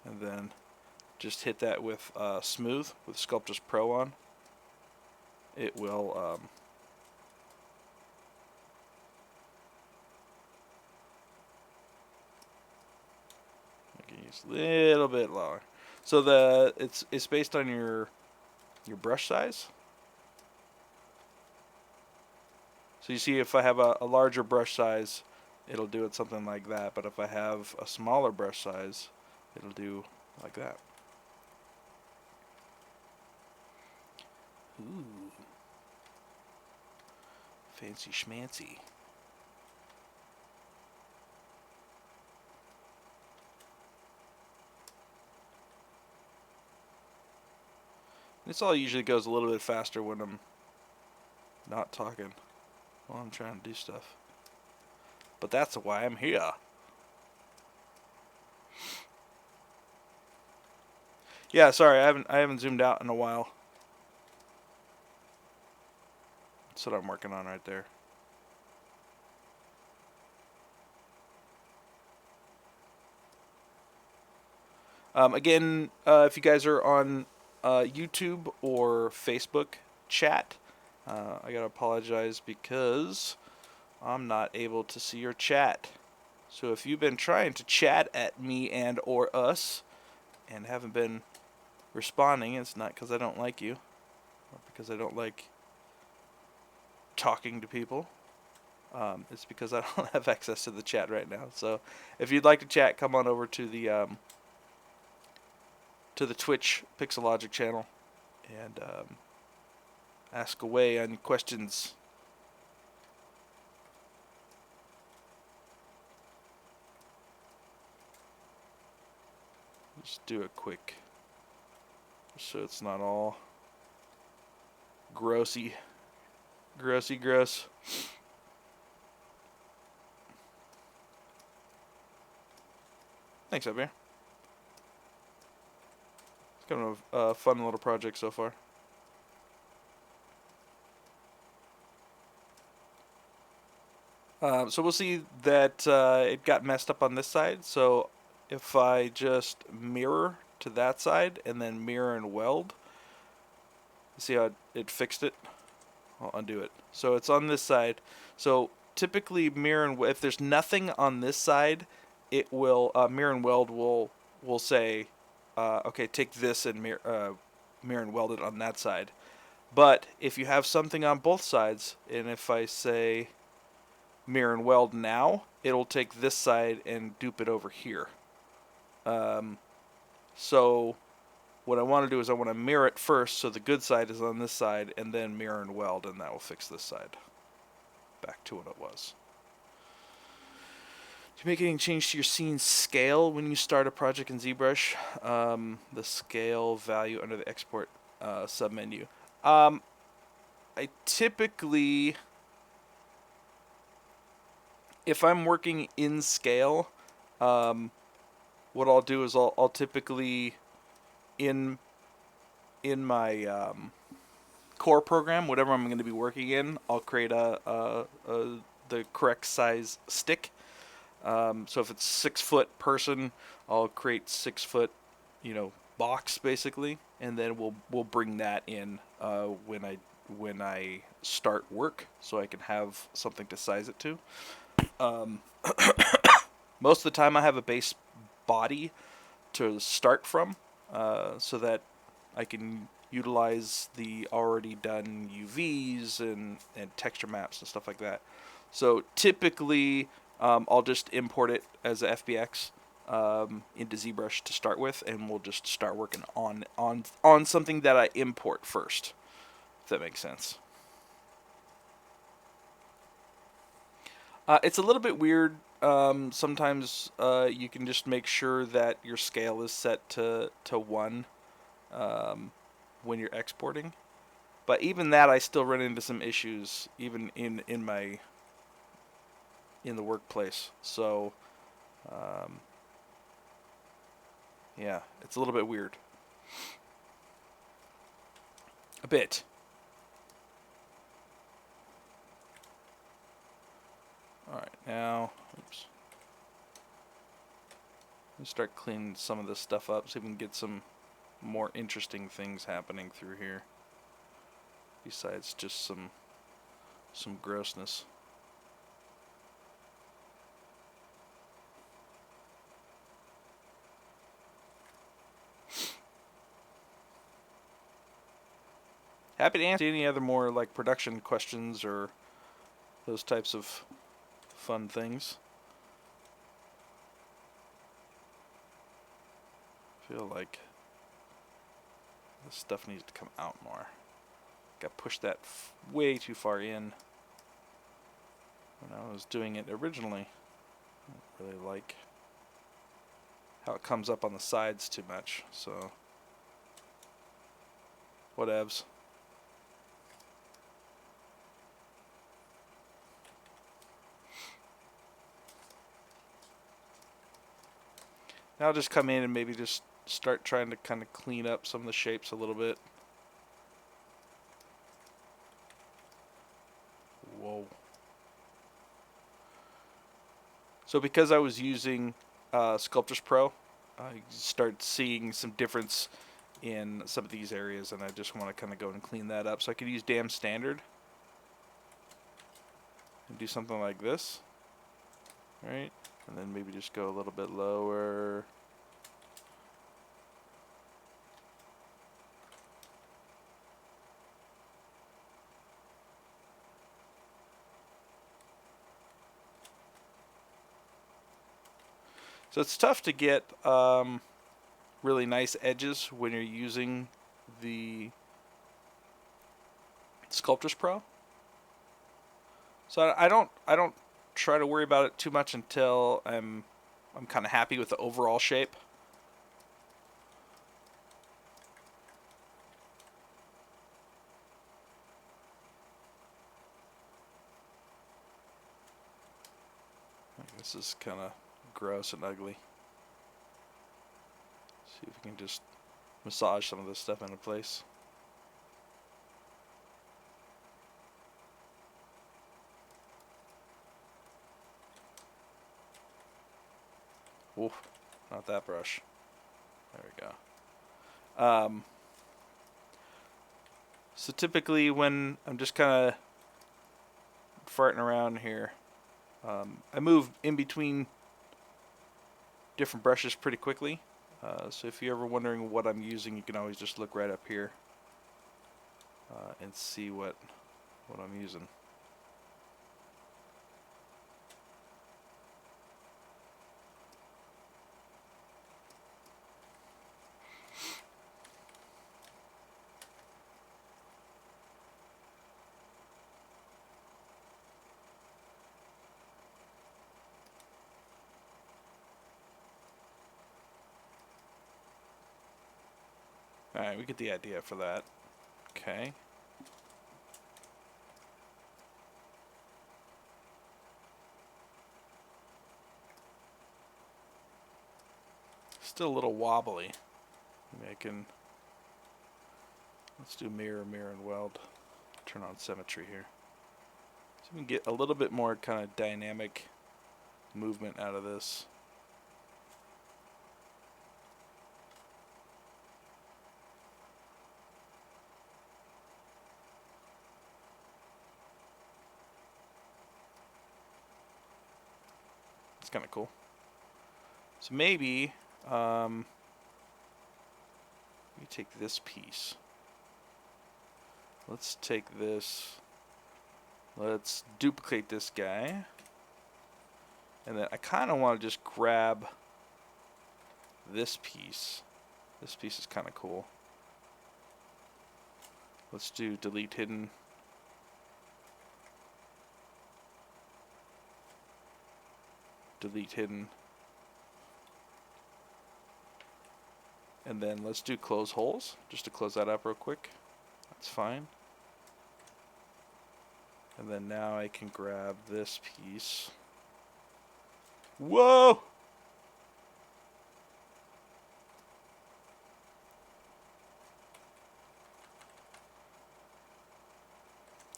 and then just hit that with smooth with Sculptris Pro on, it will use a little bit lower. So it's based on your brush size. So you see, if I have a larger brush size, it'll do it something like that. But if I have a smaller brush size, it'll do like that. Ooh, fancy schmancy. This all usually goes a little bit faster when I'm not talking while I'm trying to do stuff. But that's why I'm here. Yeah, sorry, I haven't zoomed out in a while. That's what I'm working on right there. Again, if you guys are on YouTube or Facebook chat, I gotta apologize because I'm not able to see your chat. So if you've been trying to chat at me and or us and haven't been responding, it's not because I don't like you, or because I don't like talking to people. It's because I don't have access to the chat right now. So if you'd like to chat, come on over to the Twitch Pixelogic channel and ask away on questions. Just do a quick, so it's not all gross. Thanks, up here. It's kind of a fun little project so far. So we'll see that it got messed up on this side. So if I just mirror to that side and then mirror and weld, see how it fixed it? I'll undo it. So it's on this side. So typically mirror and if there's nothing on this side, it will mirror and weld will we'll say, okay, take this and mirror and weld it on that side. But if you have something on both sides, and if I say mirror and weld now, it'll take this side and dupe it over here. So what I want to do is I want to mirror it first, so the good side is on this side, and then mirror and weld, and that will fix this side back to what it was. Do you make any change to your scene scale when you start a project in ZBrush? The scale value under the export submenu. I typically, if I'm working in scale, what I'll do is I'll typically in my core program, whatever I'm going to be working in, I'll create the correct size stick. So if it's 6 foot person, I'll create 6 foot, box basically, and then we'll bring that in when I start work, so I can have something to size it to. Most of the time, I have a base body to start from, so that I can utilize the already done UVs and texture maps and stuff like that. So typically, I'll just import it as a FBX into ZBrush to start with, and we'll just start working on something that I import first, if that makes sense. It's a little bit weird. Sometimes you can just make sure that your scale is set to 1 when you're exporting. But even that, I still run into some issues, even in the workplace. So, yeah, it's a little bit weird. A bit. Alright, now, oops. Let's start cleaning some of this stuff up so we can get some more interesting things happening through here. Besides just some grossness. Happy to answer any other more like production questions or those types of fun things. I feel like this stuff needs to come out more. I pushed that way too far in when I was doing it originally. I don't really like how it comes up on the sides too much, so whatevs. Now I'll just come in and maybe just start trying to kind of clean up some of the shapes a little bit. Whoa. So because I was using Sculptris Pro, I start seeing some difference in some of these areas, and I just want to kind of go and clean that up. So I could use Damn Standard and do something like this, right? And then maybe just go a little bit lower. So it's tough to get really nice edges when you're using the Sculptris Pro. So I don't try to worry about it too much until I'm kind of happy with the overall shape. This is kind of gross and ugly. See if we can just massage some of this stuff into place. Oof, not that brush. There we go. So typically when I'm just kind of farting around here, I move in between different brushes pretty quickly. So if you're ever wondering what I'm using, you can always just look right up here and see what I'm using. Alright, we get the idea for that. Okay. Still a little wobbly. Maybe I can... Let's do mirror, mirror, and weld. Turn on symmetry here. So we can get a little bit more kind of dynamic movement out of this. It's kind of cool. So maybe we take this piece. Let's take this. Let's duplicate this guy. And then I kind of want to just grab this piece. This piece is kind of cool. Let's do delete hidden. Delete hidden. And then let's do close holes, just to close that up real quick. That's fine. And then now I can grab this piece. Whoa!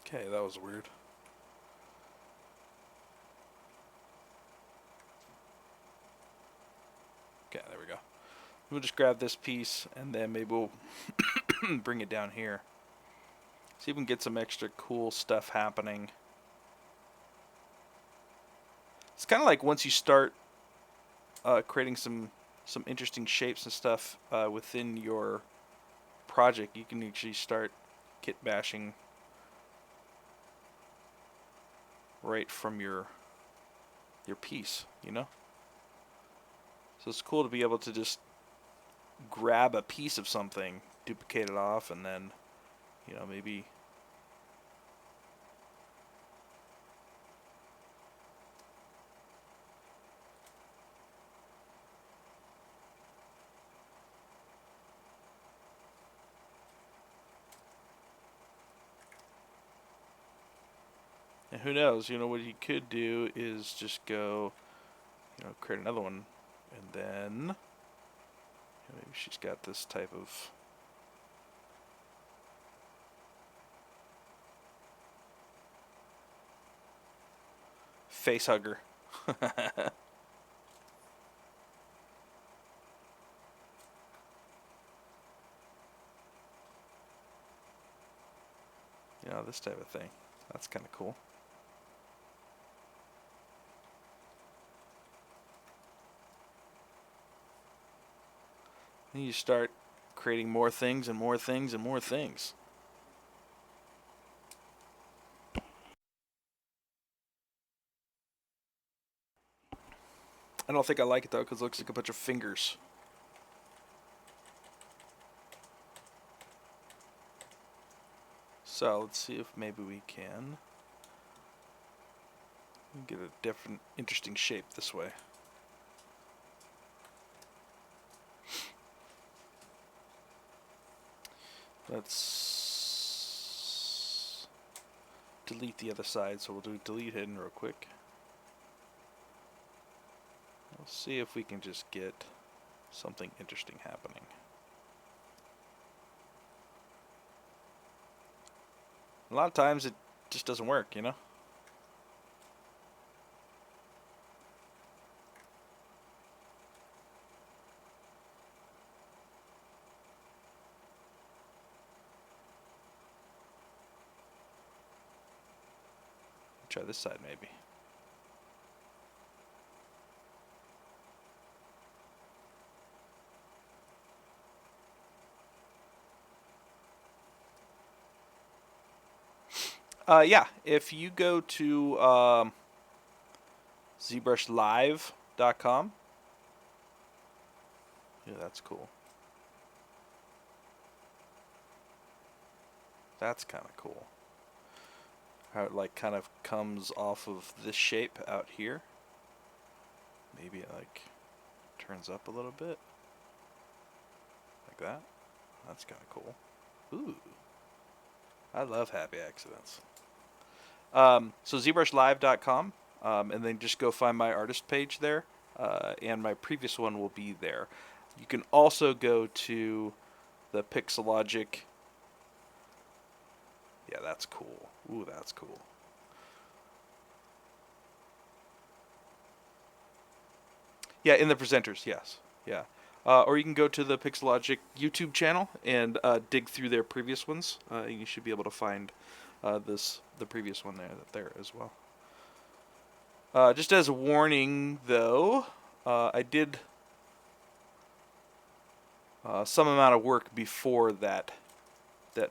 Okay, that was weird. Okay, there we go. We'll just grab this piece and then maybe we'll bring it down here. See if we can get some extra cool stuff happening. It's kind of like once you start creating some interesting shapes and stuff within your project, you can actually start kit bashing right from your piece, you know? So it's cool to be able to just grab a piece of something, duplicate it off, and then, you know, maybe and who knows, you know, what you could do is just go, you know, create another one, and then maybe she's got this type of face hugger. You know, this type of thing. That's kind of cool. And you start creating more things and more things and more things. I don't think I like it though, because it looks like a bunch of fingers. So let's see if maybe we can get a different, interesting shape this way. Let's delete the other side, so we'll do delete hidden real quick. We'll see if we can just get something interesting happening. A lot of times it just doesn't work, you know? Try this side maybe. Yeah, if you go to ZBrushLive.com. Yeah, that's cool. That's kind of cool. How it like kind of comes off of this shape out here. Maybe it like turns up a little bit. Like that. That's kind of cool. Ooh. I love happy accidents. So ZBrushLive.com, and then just go find my artist page there, and my previous one will be there. You can also go to the Pixelogic. Yeah, that's cool. Ooh, that's cool. Yeah, in the presenters, yes. Yeah. Or you can go to the Pixelogic YouTube channel and dig through their previous ones. And you should be able to find the previous one there as well. Just as a warning, though, I did some amount of work before that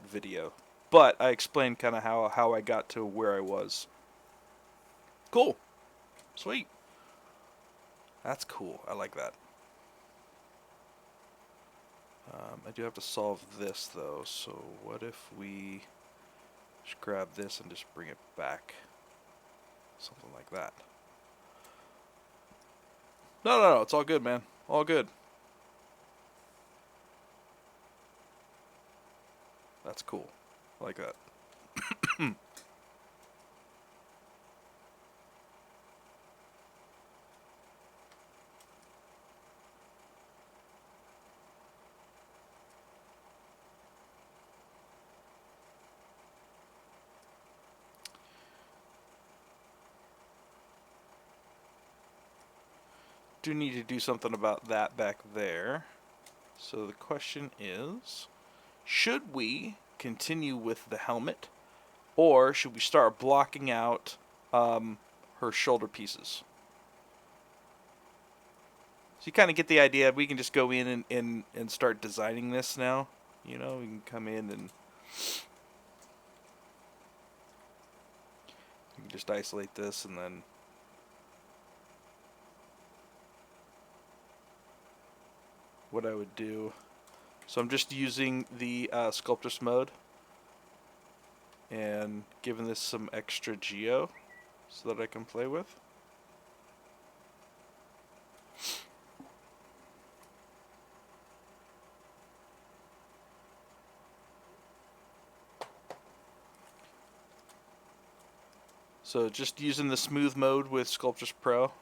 video, but I explained kind of how I got to where I was. Cool, sweet. That's cool. I like that. I do have to solve this though. So what if we just grab this and just bring it back, something like that? No. It's all good, man. All good. That's cool. I like that. Do need to do something about that back there. So the question is, should we continue with the helmet, or should we start blocking out her shoulder pieces? So you kind of get the idea. We can just go in and start designing this now. You know, we can come in and we can just isolate this and then what I would do. So I'm just using the Sculptress mode and giving this some extra geo so that I can play with. So just using the smooth mode with Sculptress Pro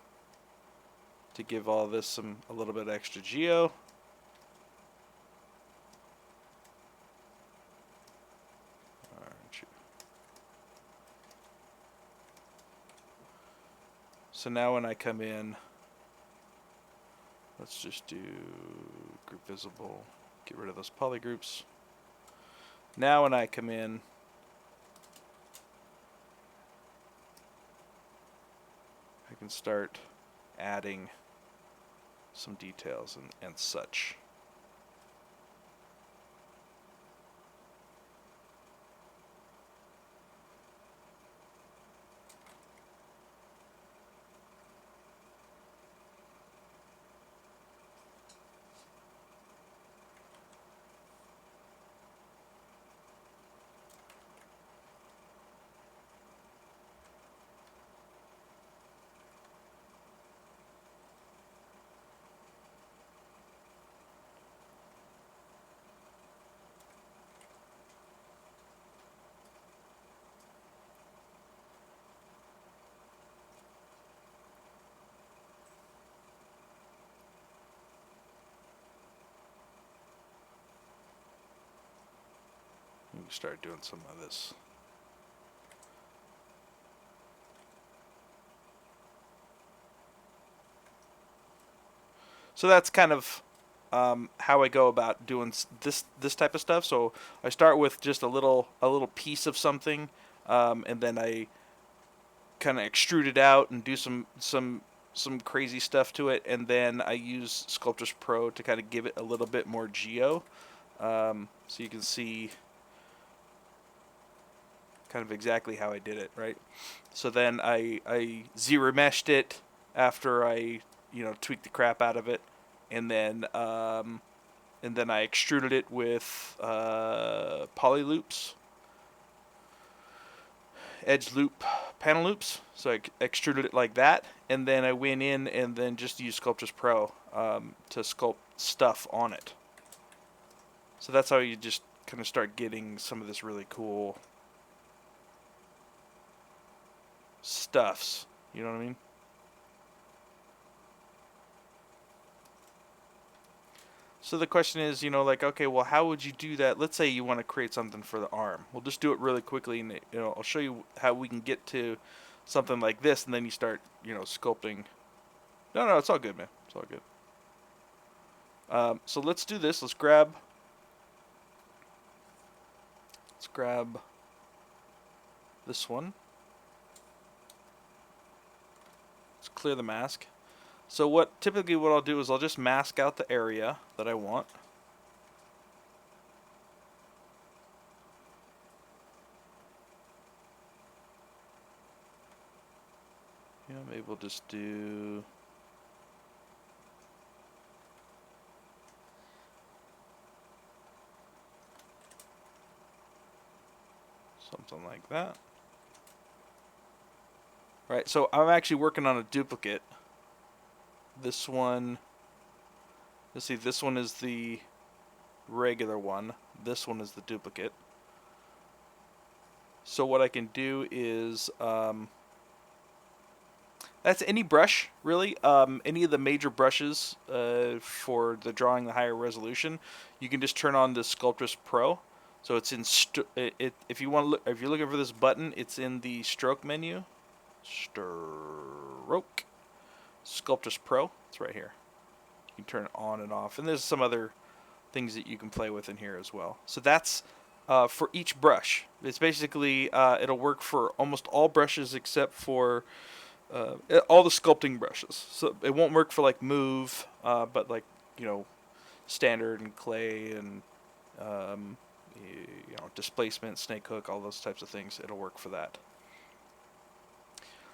to give all this a little bit extra geo. So now when I come in, let's just do group visible, get rid of those polygroups. Now when I come in, I can start adding some details and such. We can start doing some of this. So that's kind of how I go about doing this type of stuff. So I start with just a little piece of something, and then I kind of extrude it out and do some crazy stuff to it, and then I use Sculptress Pro to kind of give it a little bit more geo. So you can see kind of exactly how I did it, right? So then I Zremeshed it after I, you know, tweaked the crap out of it, and then I extruded it with poly loops, edge loop panel loops. So I extruded it like that, and then I went in and then just used Sculptris Pro to sculpt stuff on it. So that's how you just kind of start getting some of this really cool stuffs. You know what I mean? So the question is, you know, like, okay, well, how would you do that? Let's say you want to create something for the arm. We'll just do it really quickly, and, you know, I'll show you how we can get to something like this, and then you start, you know, sculpting. No, it's all good, man. It's all good. So let's do this. Let's grab this one. Let's clear the mask. So typically what I'll do is I'll just mask out the area that I want. Yeah, maybe we'll just do something like that. Right, so I'm actually working on a duplicate. This one, let's see, this one is the regular one. This one is the duplicate. So what I can do is, that's any brush, really. Any of the major brushes for the drawing the higher resolution, you can just turn on the Sculptris Pro. So it's in if you want to look, if you're looking for this button, it's in the stroke menu. Stroke. Sculptris Pro. It's right here. You can turn it on and off, and there's some other things that you can play with in here as well. So that's for each brush. It's basically it'll work for almost all brushes except for all the sculpting brushes. So it won't work for like move, but like, you know, standard and clay and you know, displacement, snake hook, all those types of things. It'll work for that.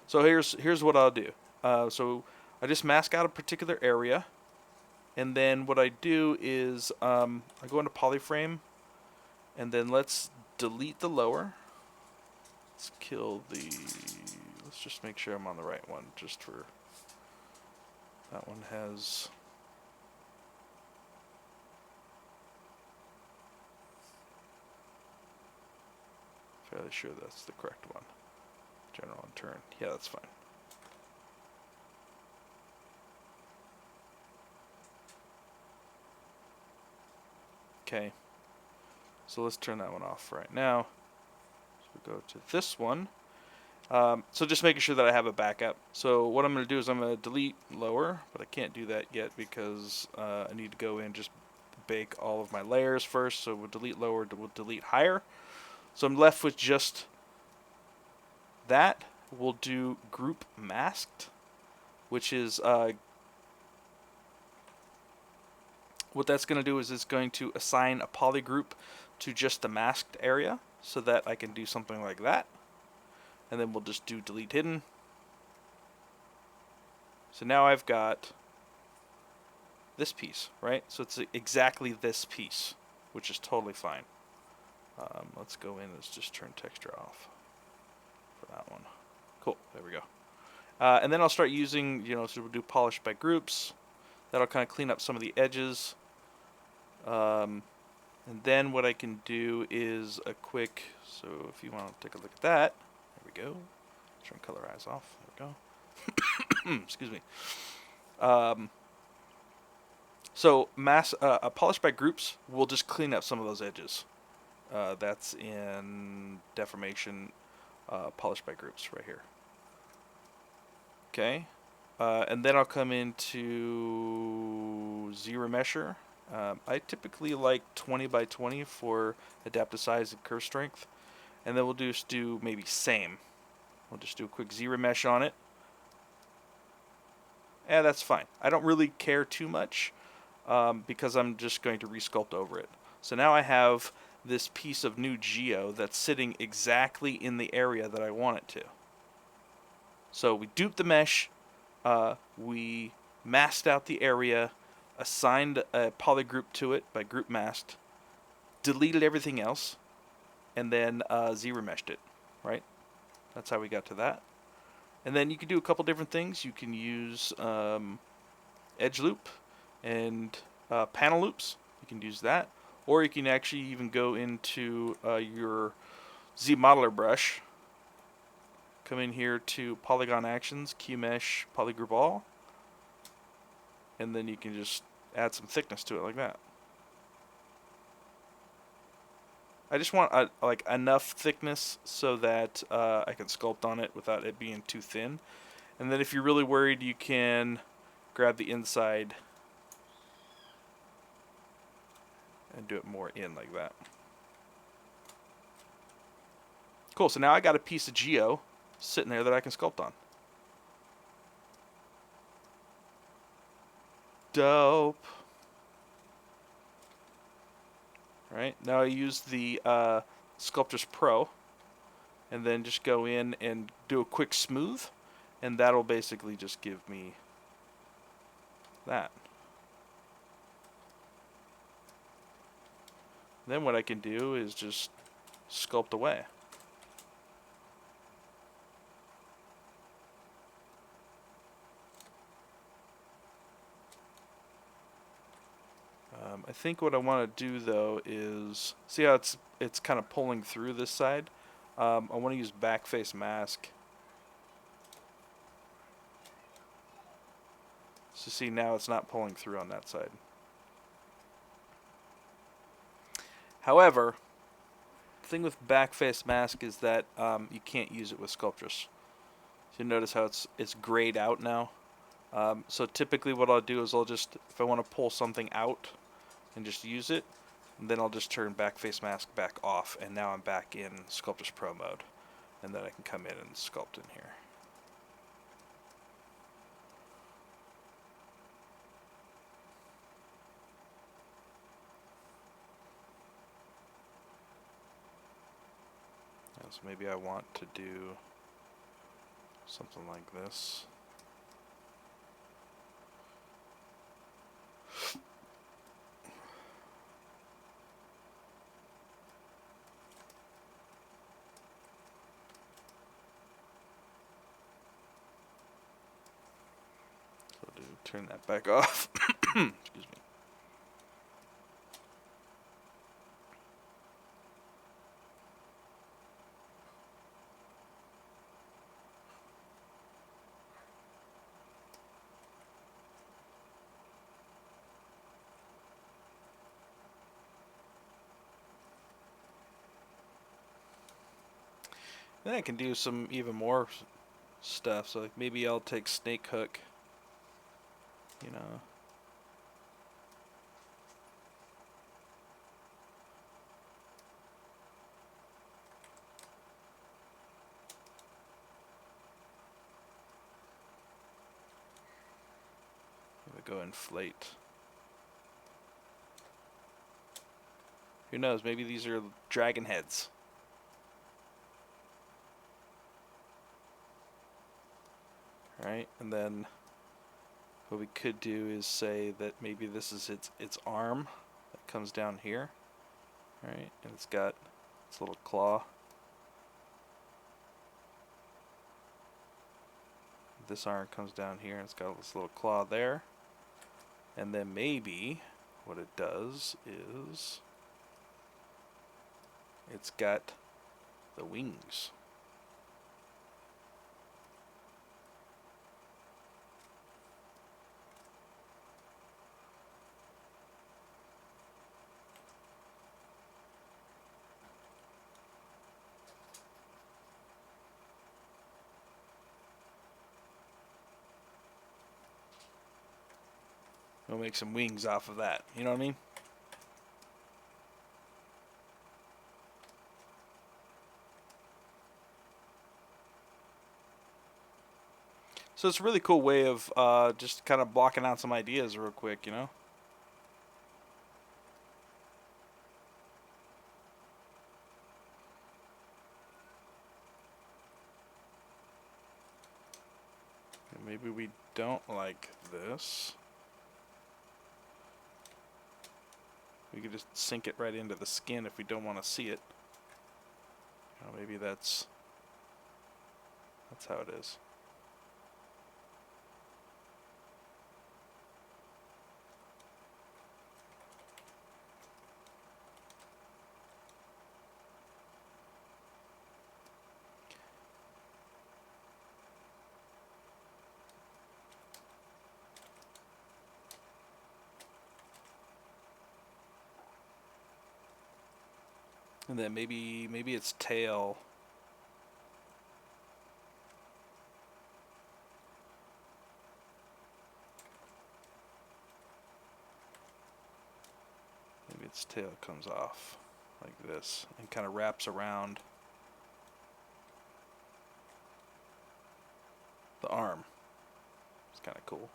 So here's what I'll do. So I just mask out a particular area, and then what I do is I go into polyframe, and then let's delete the lower. Let's kill the. Let's just make sure I'm on the right one. Just for that one has. Fairly sure that's the correct one. General and turn. Yeah, that's fine. Okay. So let's turn that one off right now. So we'll go to this one. So just making sure that I have a backup. So what I'm going to do is I'm going to delete lower, but I can't do that yet because I need to go in and just bake all of my layers first. So we'll delete lower, we'll delete higher. So I'm left with just that. We'll do group masked, which is what that's going to do is it's going to assign a poly group to just the masked area so that I can do something like that. And then we'll just do delete hidden. So now I've got this piece, right? So it's exactly this piece, which is totally fine. Let's go in, let's just turn texture off for that one. Cool, there we go. And then I'll start using, you know, so we'll do polish by groups. That'll kind of clean up some of the edges. And then what I can do is a quick, so if you want to take a look at that, there we go. Turn colorize off, there we go. Excuse me. So a polish by groups will just clean up some of those edges. That's in deformation, polish by groups right here. Okay, and then I'll come into Zremesher. I typically like 20 by 20 for adaptive size and curve strength, and then we'll just do maybe same. We'll just do a quick Zremesh on it. Yeah, that's fine. I don't really care too much because I'm just going to resculpt over it. So now I have this piece of new geo that's sitting exactly in the area that I want it to. So we duped the mesh, we masked out the area, assigned a polygroup to it by group masked, deleted everything else, and then Zremeshed it, right? That's how we got to that. And then you can do a couple different things. You can use edge loop and panel loops. You can use that. Or you can actually even go into your ZModeler brush. Come in here to Polygon Actions, Key Mesh, Polygroup All. And then you can just add some thickness to it like that. I just want like enough thickness so that I can sculpt on it without it being too thin. And then if you're really worried, you can grab the inside and do it more in like that. Cool, so now I got a piece of geo sitting there that I can sculpt on. Dope. Right, now I use the Sculptris Pro and then just go in and do a quick smooth, and that'll basically just give me that. Then what I can do is just sculpt away. I think what I want to do though is see how it's kind of pulling through this side. I want to use backface mask. So see, now it's not pulling through on that side. However, the thing with backface mask is that you can't use it with Sculptris. So you notice how it's grayed out now. So typically what I'll do is I'll just, if I want to pull something out and just use it, and then I'll just turn backface mask back off, and now I'm back in Sculptris Pro mode. And then I can come in and sculpt in here. So maybe I want to do something like this. So do turn that back off. Excuse me. Then I can do some even more stuff. So like maybe I'll take snake hook, you know. Maybe go inflate. Who knows? Maybe these are dragon heads. Right, and then what we could do is say that maybe this is its arm that comes down here, right, and it's got its little claw. This arm comes down here and it's got this little claw there, and then maybe what it does is it's got the wings. We'll make some wings off of that. You know what I mean? So it's a really cool way of just kind of blocking out some ideas real quick, you know? maybe we don't like this. We could just sink it right into the skin if we don't want to see it. Maybe that's how it is. And then maybe its tail. Maybe its tail comes off like this and kind of wraps around the arm. It's kind of cool.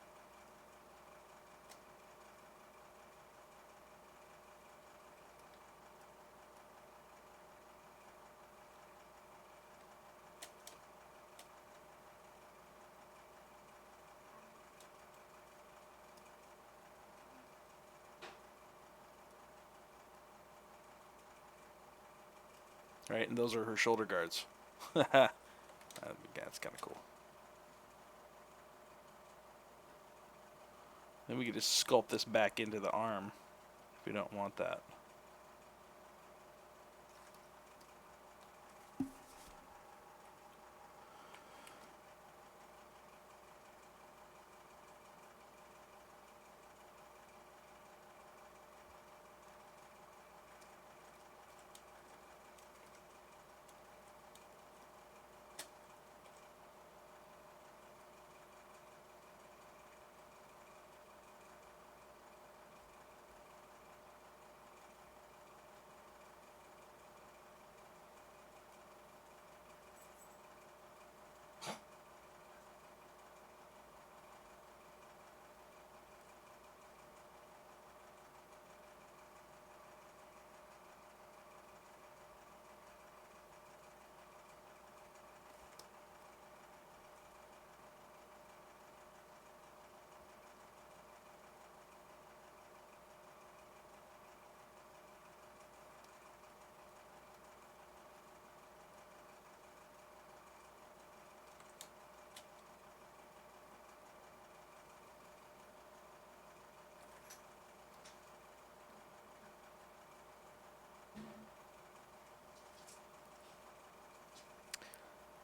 Right, and those are her shoulder guards. That's kind of cool. Then we could just sculpt this back into the arm if we don't want that.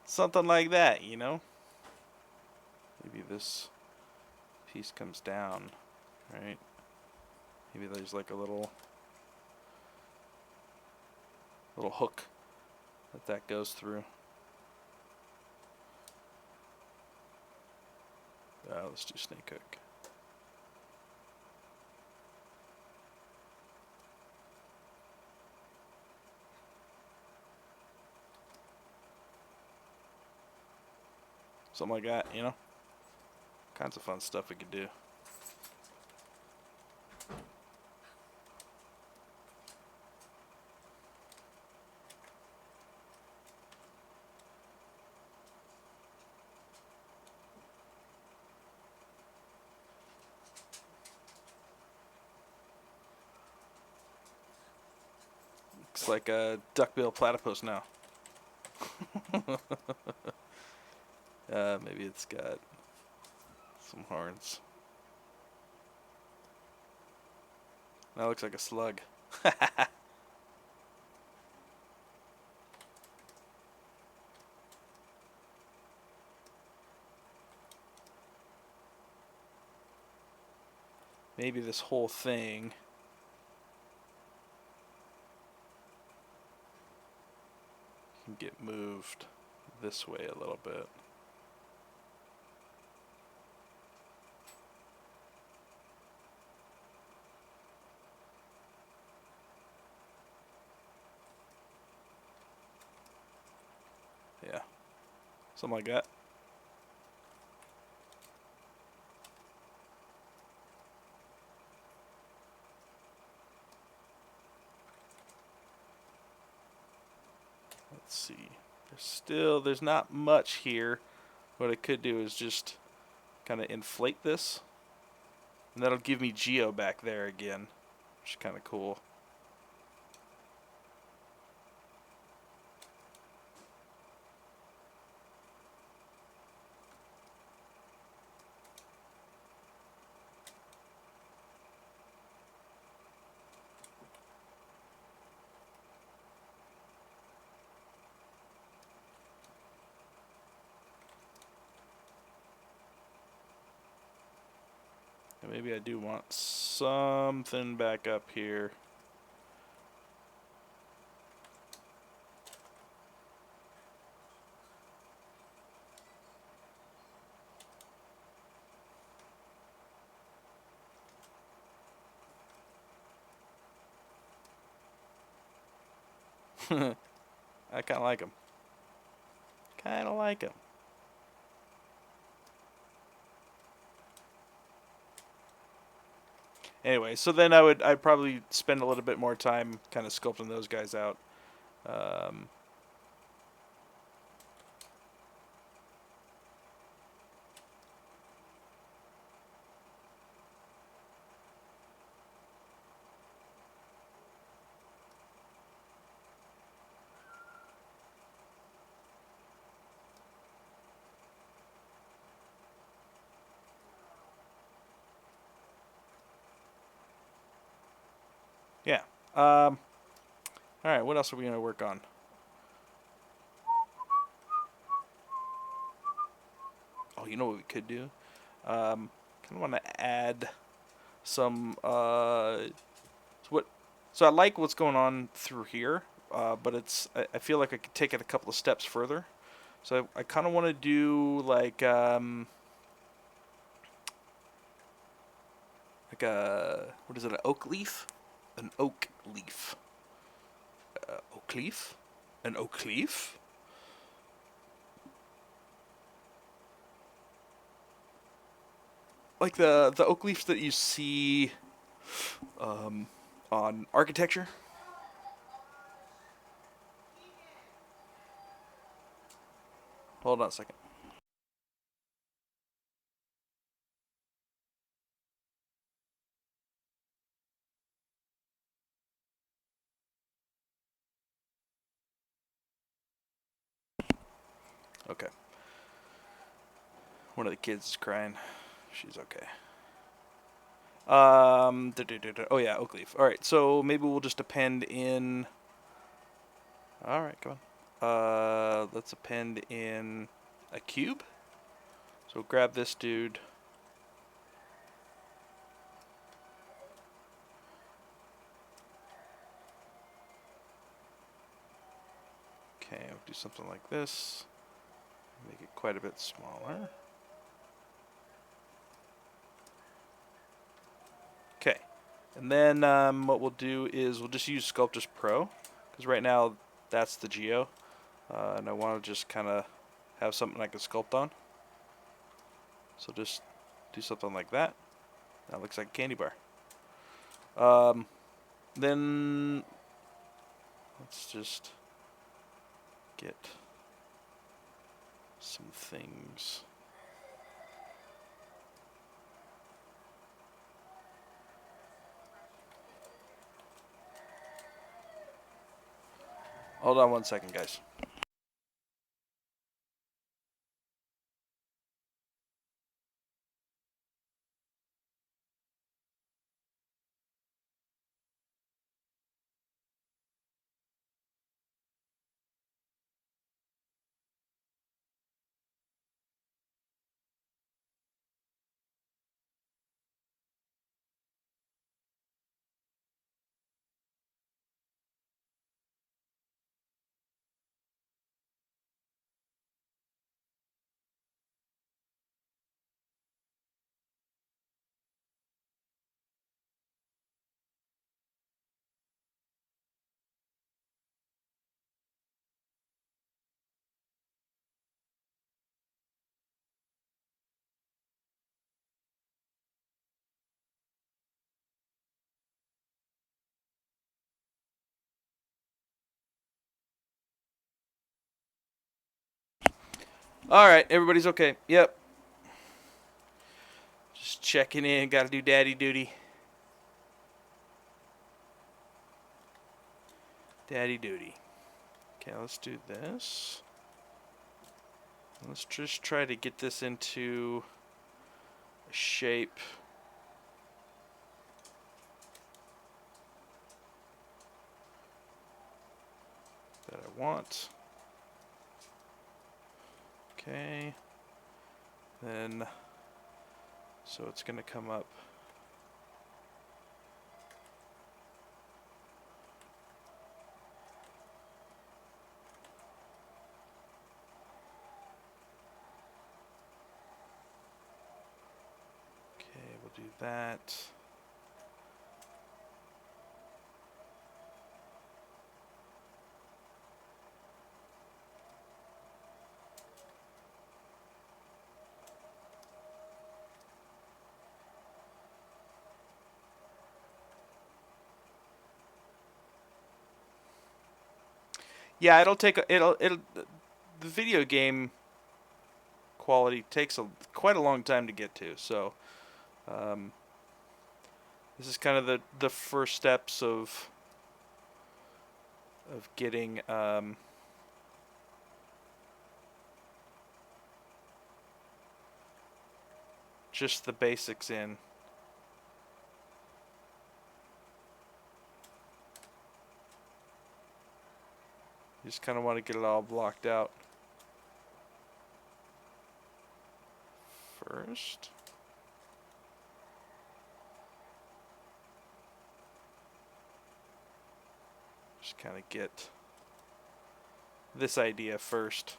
Something like that, you know? Maybe this piece comes down, right? Maybe there's like a little hook that goes through. Let's do snake hook. Something like that, you know? Kinds of fun stuff we could do. Looks like a duckbill platypus now. Maybe it's got some horns. That looks like a slug. Maybe this whole thing can get moved this way a little bit. Yeah, something like that. Let's see. There's not much here. What I could do is just kind of inflate this. And that'll give me geo back there again, which is kind of cool. And maybe I do want something back up here. I kind of like them. Kind of like them. Anyway, so then I'd probably spend a little bit more time kind of sculpting those guys out. Um, yeah. All right. What else are we gonna work on? Oh, you know what we could do? Kind of want to add some. So I like what's going on through here, but I feel like I could take it a couple of steps further. So I kind of want to do like a, what is it? An oak leaf? An oak leaf. Oak leaf? An oak leaf? Like the oak leaves that you see on architecture. Hold on a second. Okay. One of the kids is crying. She's okay. Oh yeah, oak leaf. All right, so maybe we'll just append in. All right, come on. Let's append in a cube. So grab this dude. Okay, I'll do something like this. Make it quite a bit smaller. Okay, and then what we'll do is we'll just use Sculptris Pro, because right now that's the geo, and I want to just kind of have something I can sculpt on. So just do something like that. That looks like a candy bar. Then let's just get some things. Hold on one second, guys. All right, everybody's okay. Yep. checking in. Got to do daddy duty. Daddy duty. Okay, let's do this. Let's just try to get this into a shape that I want. Okay. Then, so it's going to come up. Okay, we'll do that. Yeah, it'll take the video game quality takes quite a long time to get to. So this is kind of the first steps of getting just the basics in. You just kind of want to get it all blocked out first. Just kind of get this idea first.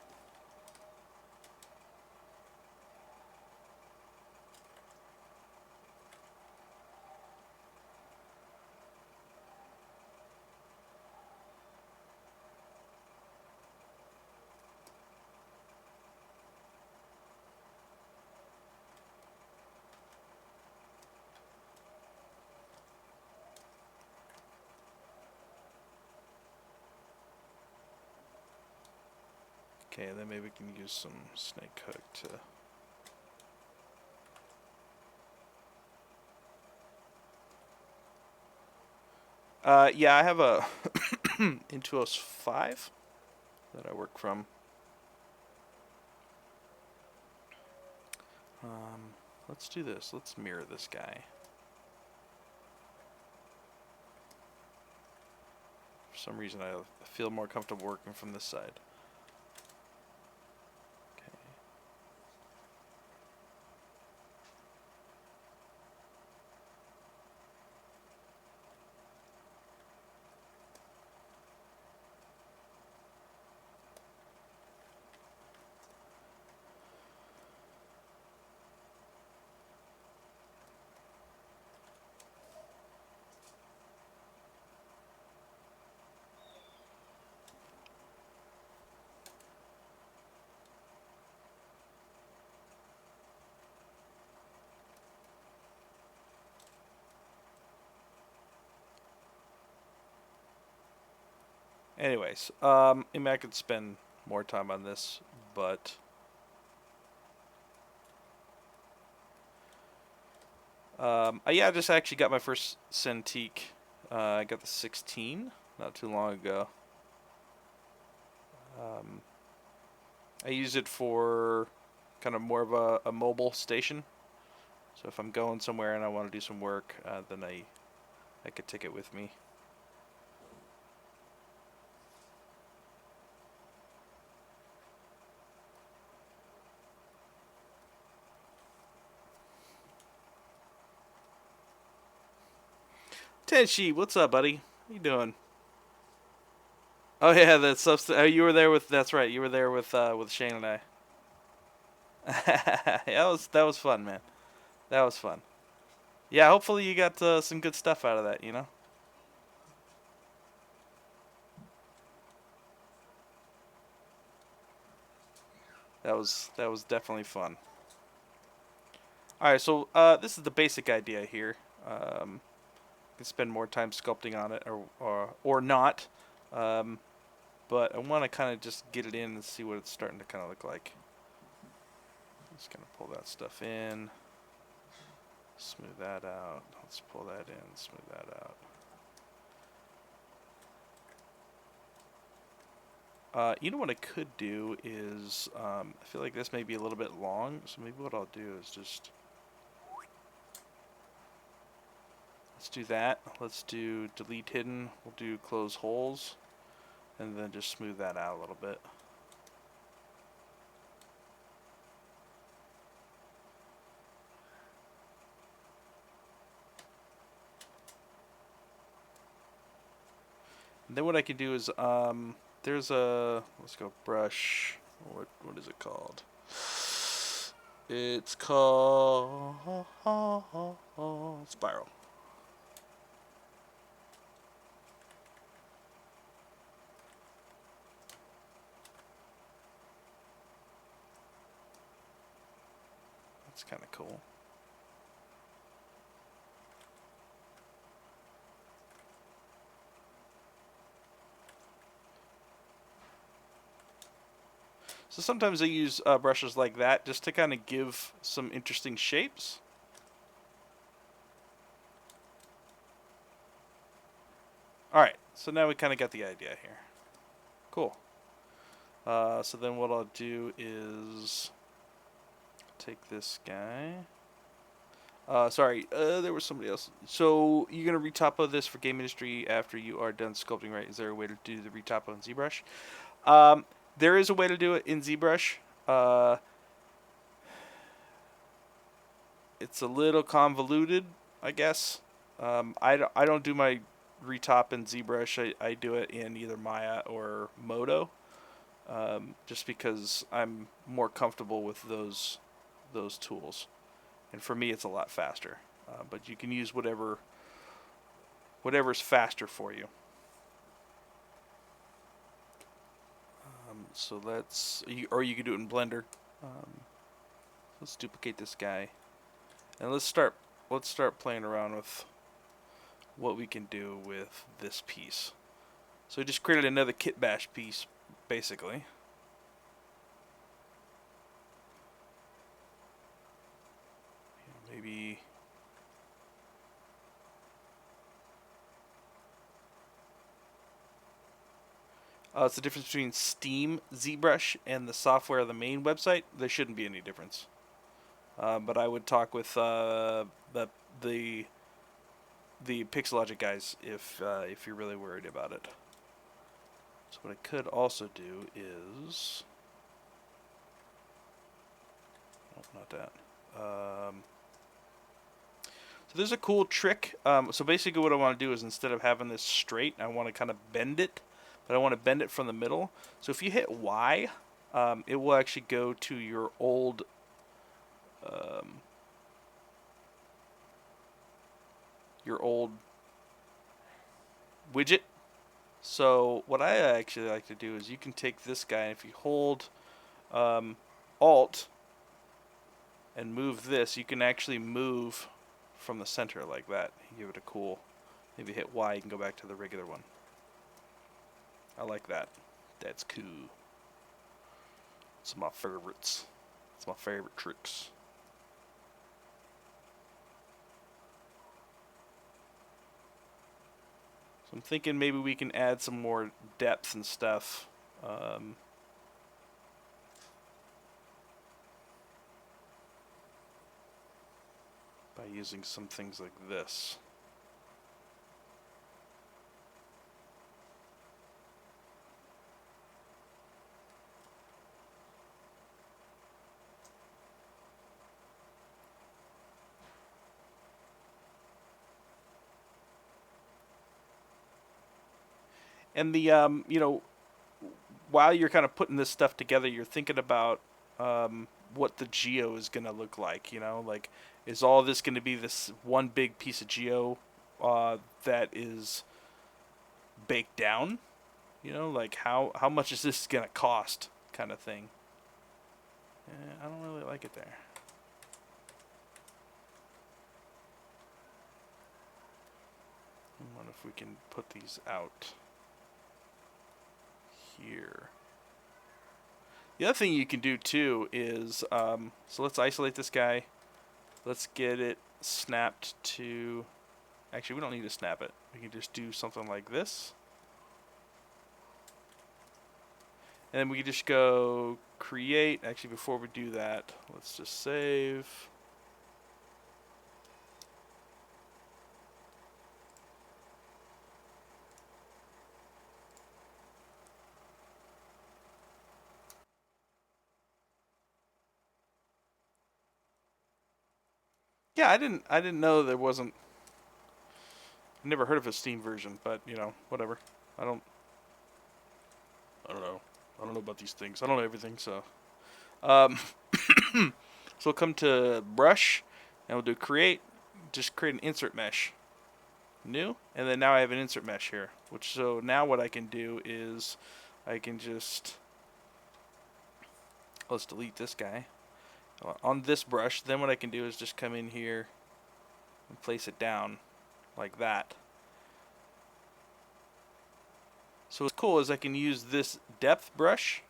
Okay, then maybe we can use some snake hook to... yeah, I have a Intuos 5 that I work from. Let's do this. Let's mirror this guy. For some reason, I feel more comfortable working from this side. Anyways, I mean, I could spend more time on this, but yeah, I just actually got my first Cintiq. I got the 16 not too long ago. I use it for kind of more of a mobile station. So if I'm going somewhere and I want to do some work, then I could take it with me. Tenshi, what's up, buddy? How you doing? Oh yeah, that substance. Oh, you were there with. That's right. You were there with Shane and I. That was fun, man. That was fun. Yeah, hopefully you got some good stuff out of that. You know. That was definitely fun. All right, so this is the basic idea here. Can spend more time sculpting on it, or not. But I want to kind of just get it in and see what it's starting to kind of look like. Just gonna pull that stuff in. Smooth that out. Let's pull that in, smooth that out. You know what I could do is, I feel like this may be a little bit long, so maybe what I'll do is just, let's do that. Let's do delete hidden. We'll do close holes, and then just smooth that out a little bit. And then what I can do is, there's a, let's go brush, what is it called? It's called spiral. That's kind of cool. So sometimes I use brushes like that just to kind of give some interesting shapes. Alright, so now we kind of got the idea here. Cool. So then what I'll do is take this guy. Sorry, there was somebody else. So you're going to retopo this for game industry after you are done sculpting, right? Is there a way to do the retopo in ZBrush? There is a way to do it in ZBrush. It's a little convoluted, I guess. I don't do my retop in ZBrush. I do it in either Maya or Modo, just because I'm more comfortable with those tools. And for me, it's a lot faster. But you can use whatever's faster for you. So or you can do it in Blender. Let's duplicate this guy, and let's start playing around with what we can do with this piece. So we just created another kit bash piece, basically. Maybe it's the difference between Steam ZBrush and the software of the main website. There shouldn't be any difference. But I would talk with the Pixelogic guys if you're really worried about it. So what I could also do is, oh, not that. So there's a cool trick. So basically what I want to do is, instead of having this straight, I want to kind of bend it. But I want to bend it from the middle. So if you hit Y, it will actually go to your old widget. So what I actually like to do is, you can take this guy, and if you hold Alt and move this, you can actually move from the center like that. You give it a cool, maybe hit Y, you can go back to the regular one. I like that. That's cool. It's my favorites. It's my favorite tricks. So I'm thinking maybe we can add some more depth and stuff. By using some things like this. And the while you're kind of putting this stuff together, you're thinking about what the geo is going to look like. Like, is all this going to be this one big piece of geo that is baked down? Like how much is this going to cost, kind of thing. I don't really like it there. I wonder if we can put these out here. The other thing you can do too is, so let's isolate this guy. Let's get it snapped to... Actually, we don't need to snap it. We can just do something like this. And then we can just go create. Actually, before we do that, let's just save. Yeah, I didn't know there wasn't... I never heard of a Steam version, but, you know, whatever. I don't know. I don't know about these things. I don't know everything, so... so we'll come to brush, and we'll do create. Just create an insert mesh. New. And then now I have an insert mesh here. So now what I can do is I can just... Let's delete this guy. On this brush, then what I can do is just come in here and place it down like that. So what's cool is I can use this depth brush.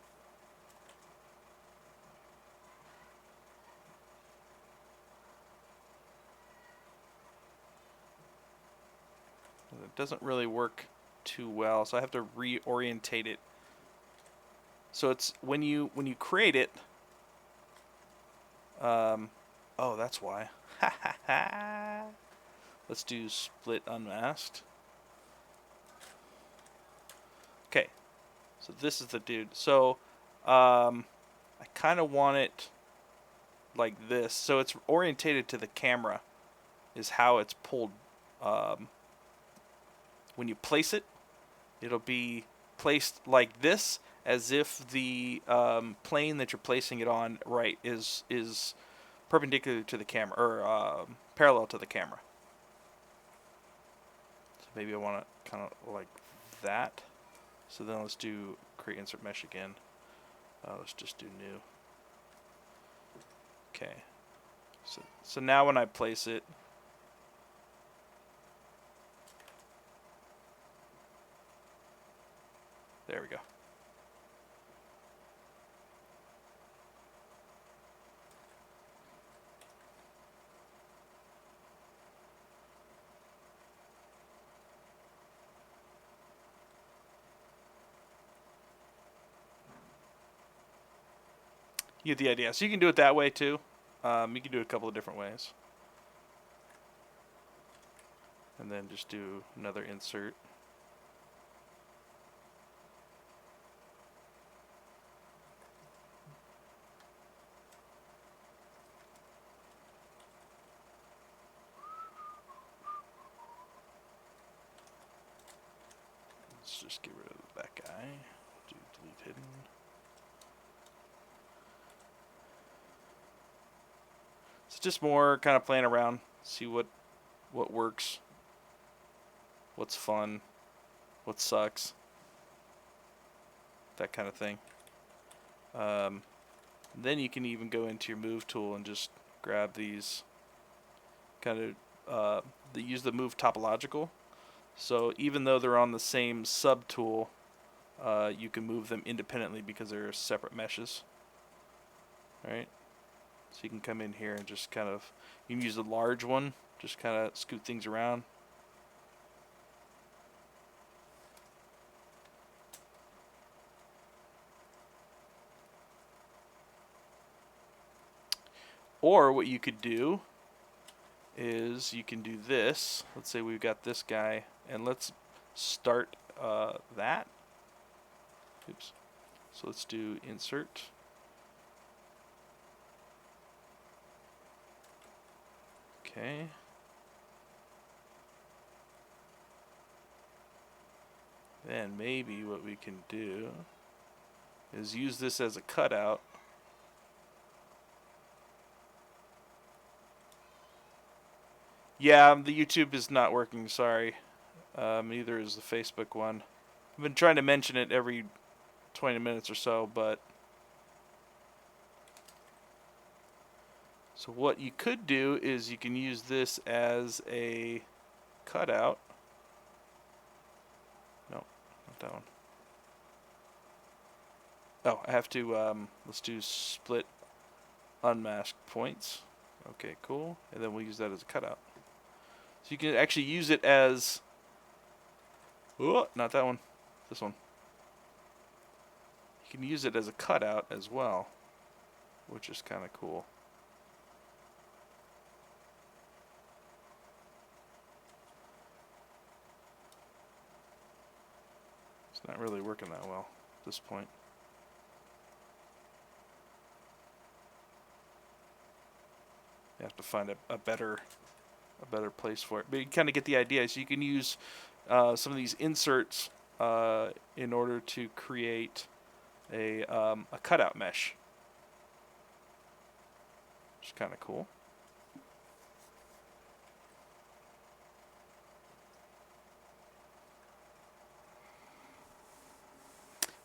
It doesn't really work too well, so I have to reorientate it. So it's when you create it. Oh, that's why. Let's do split unmasked. Okay, so this is the dude. So I kind of want it like this. So it's orientated to the camera is how it's pulled. When you place it, it'll be placed like this, as if the plane that you're placing it on, right, is perpendicular to the camera, or parallel to the camera. So maybe I want to kind of like that. So then let's do create insert mesh again. Let's just do new. Okay. So now when I place it, there we go. You get the idea. So you can do it that way too. You can do it a couple of different ways. And then just do another insert. Let's just get rid of that guy. Do delete hidden. It's just more kind of playing around, see what works, what's fun, what sucks, that kind of thing. Then you can even go into your move tool and just grab these, kind of use the move topological. So even though they're on the same sub tool, you can move them independently because they're separate meshes. All right. So you can come in here and just kind of, you can use the large one, just kind of scoot things around. Or what you could do is you can do this. Let's say we've got this guy, and let's start that. Oops. So let's do insert. Okay. Then maybe what we can do is use this as a cutout. Yeah, the YouTube is not working, sorry. Neither is the Facebook one. I've been trying to mention it every 20 minutes or so, but... So what you could do is you can use this as a cutout. No, not that one. Oh, I have to, let's do split unmasked points. Okay, cool. And then we'll use that as a cutout. So you can actually use it as... Oh, not that one. This one. You can use it as a cutout as well, which is kind of cool. It's not really working that well at this point. You have to find a better place for it. But you kind of get the idea. So you can use some of these inserts in order to create a cutout mesh, which is kind of cool.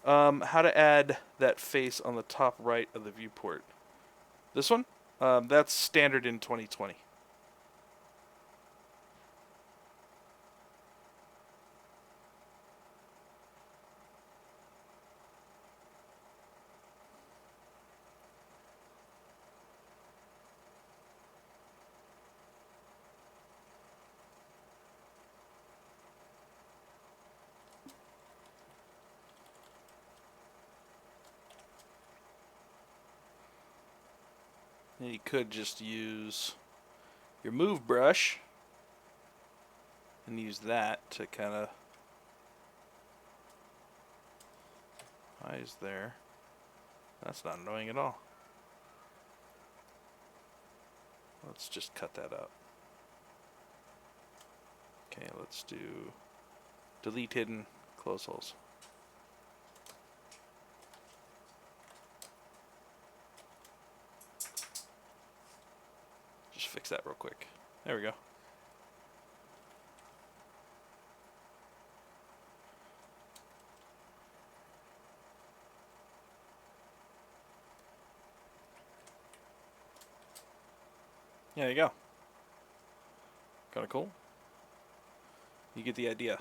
How to add that face on the top right of the viewport. This one? That's standard in 2020. And you could just use your move brush and use that to kind of eyes there. That's not annoying at all. Let's just cut that out. Okay, let's do delete hidden, close holes. Just fix that real quick. There we go. There you go. Kind of cool. You get the idea.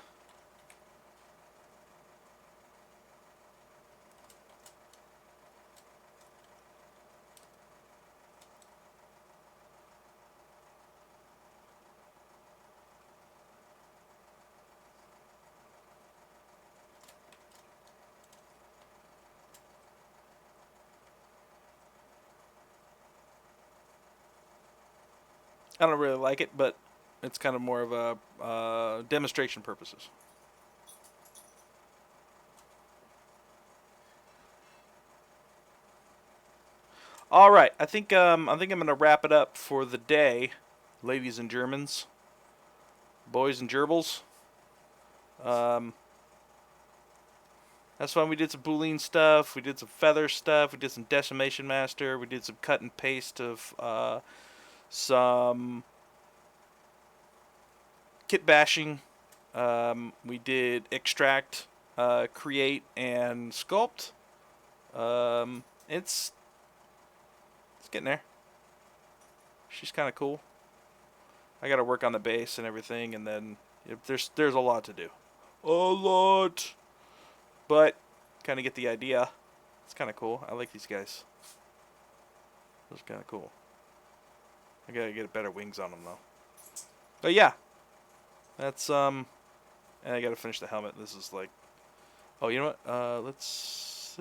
I don't really like it, but it's kind of more of a demonstration purposes. All right, I think I'm gonna wrap it up for the day, ladies and Germans, boys and gerbils. That's fun. We did some Baleen stuff. We did some feather stuff. We did some Decimation Master. We did some cut and paste of some kit bashing. We did extract, create, and sculpt. It's getting there. She's kind of cool. I got to work on the base and everything, and then there's a lot to do. A lot. But kind of get the idea. It's kind of cool. I like these guys. Those kind of cool. I gotta get better wings on them though. But yeah, that's and I gotta finish the helmet. This is like, oh, you know what? Let's.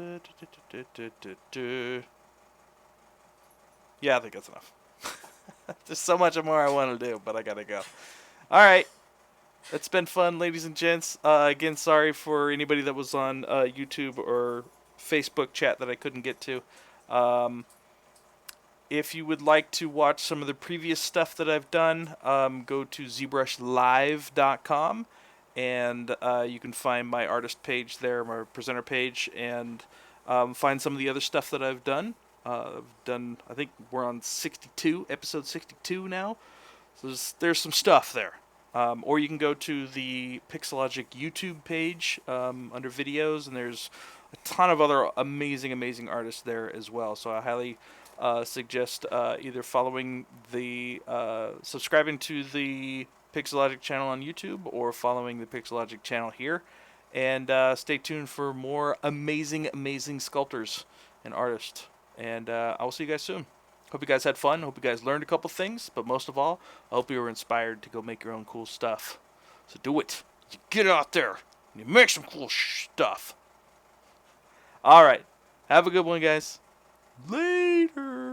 Yeah, I think that's enough. There's so much more I want to do, but I gotta go. All right. It's been fun, ladies and gents. Again, sorry for anybody that was on YouTube or Facebook chat that I couldn't get to. If you would like to watch some of the previous stuff that I've done, go to ZBrushLive.com, and you can find my artist page there, my presenter page, and find some of the other stuff that I've done. I think we're on episode 62 now. So there's some stuff there. Or you can go to the Pixelogic YouTube page under videos, and there's a ton of other amazing artists there as well. So I highly suggest either subscribing to the Pixelogic channel on YouTube, or following the Pixelogic channel here. And stay tuned for more amazing sculptors and artists. And I will see you guys soon. Hope you guys had fun. Hope you guys learned a couple things. But most of all, I hope you were inspired to go make your own cool stuff. So do it. You get out there and you make some cool stuff. All right. Have a good one, guys. Later.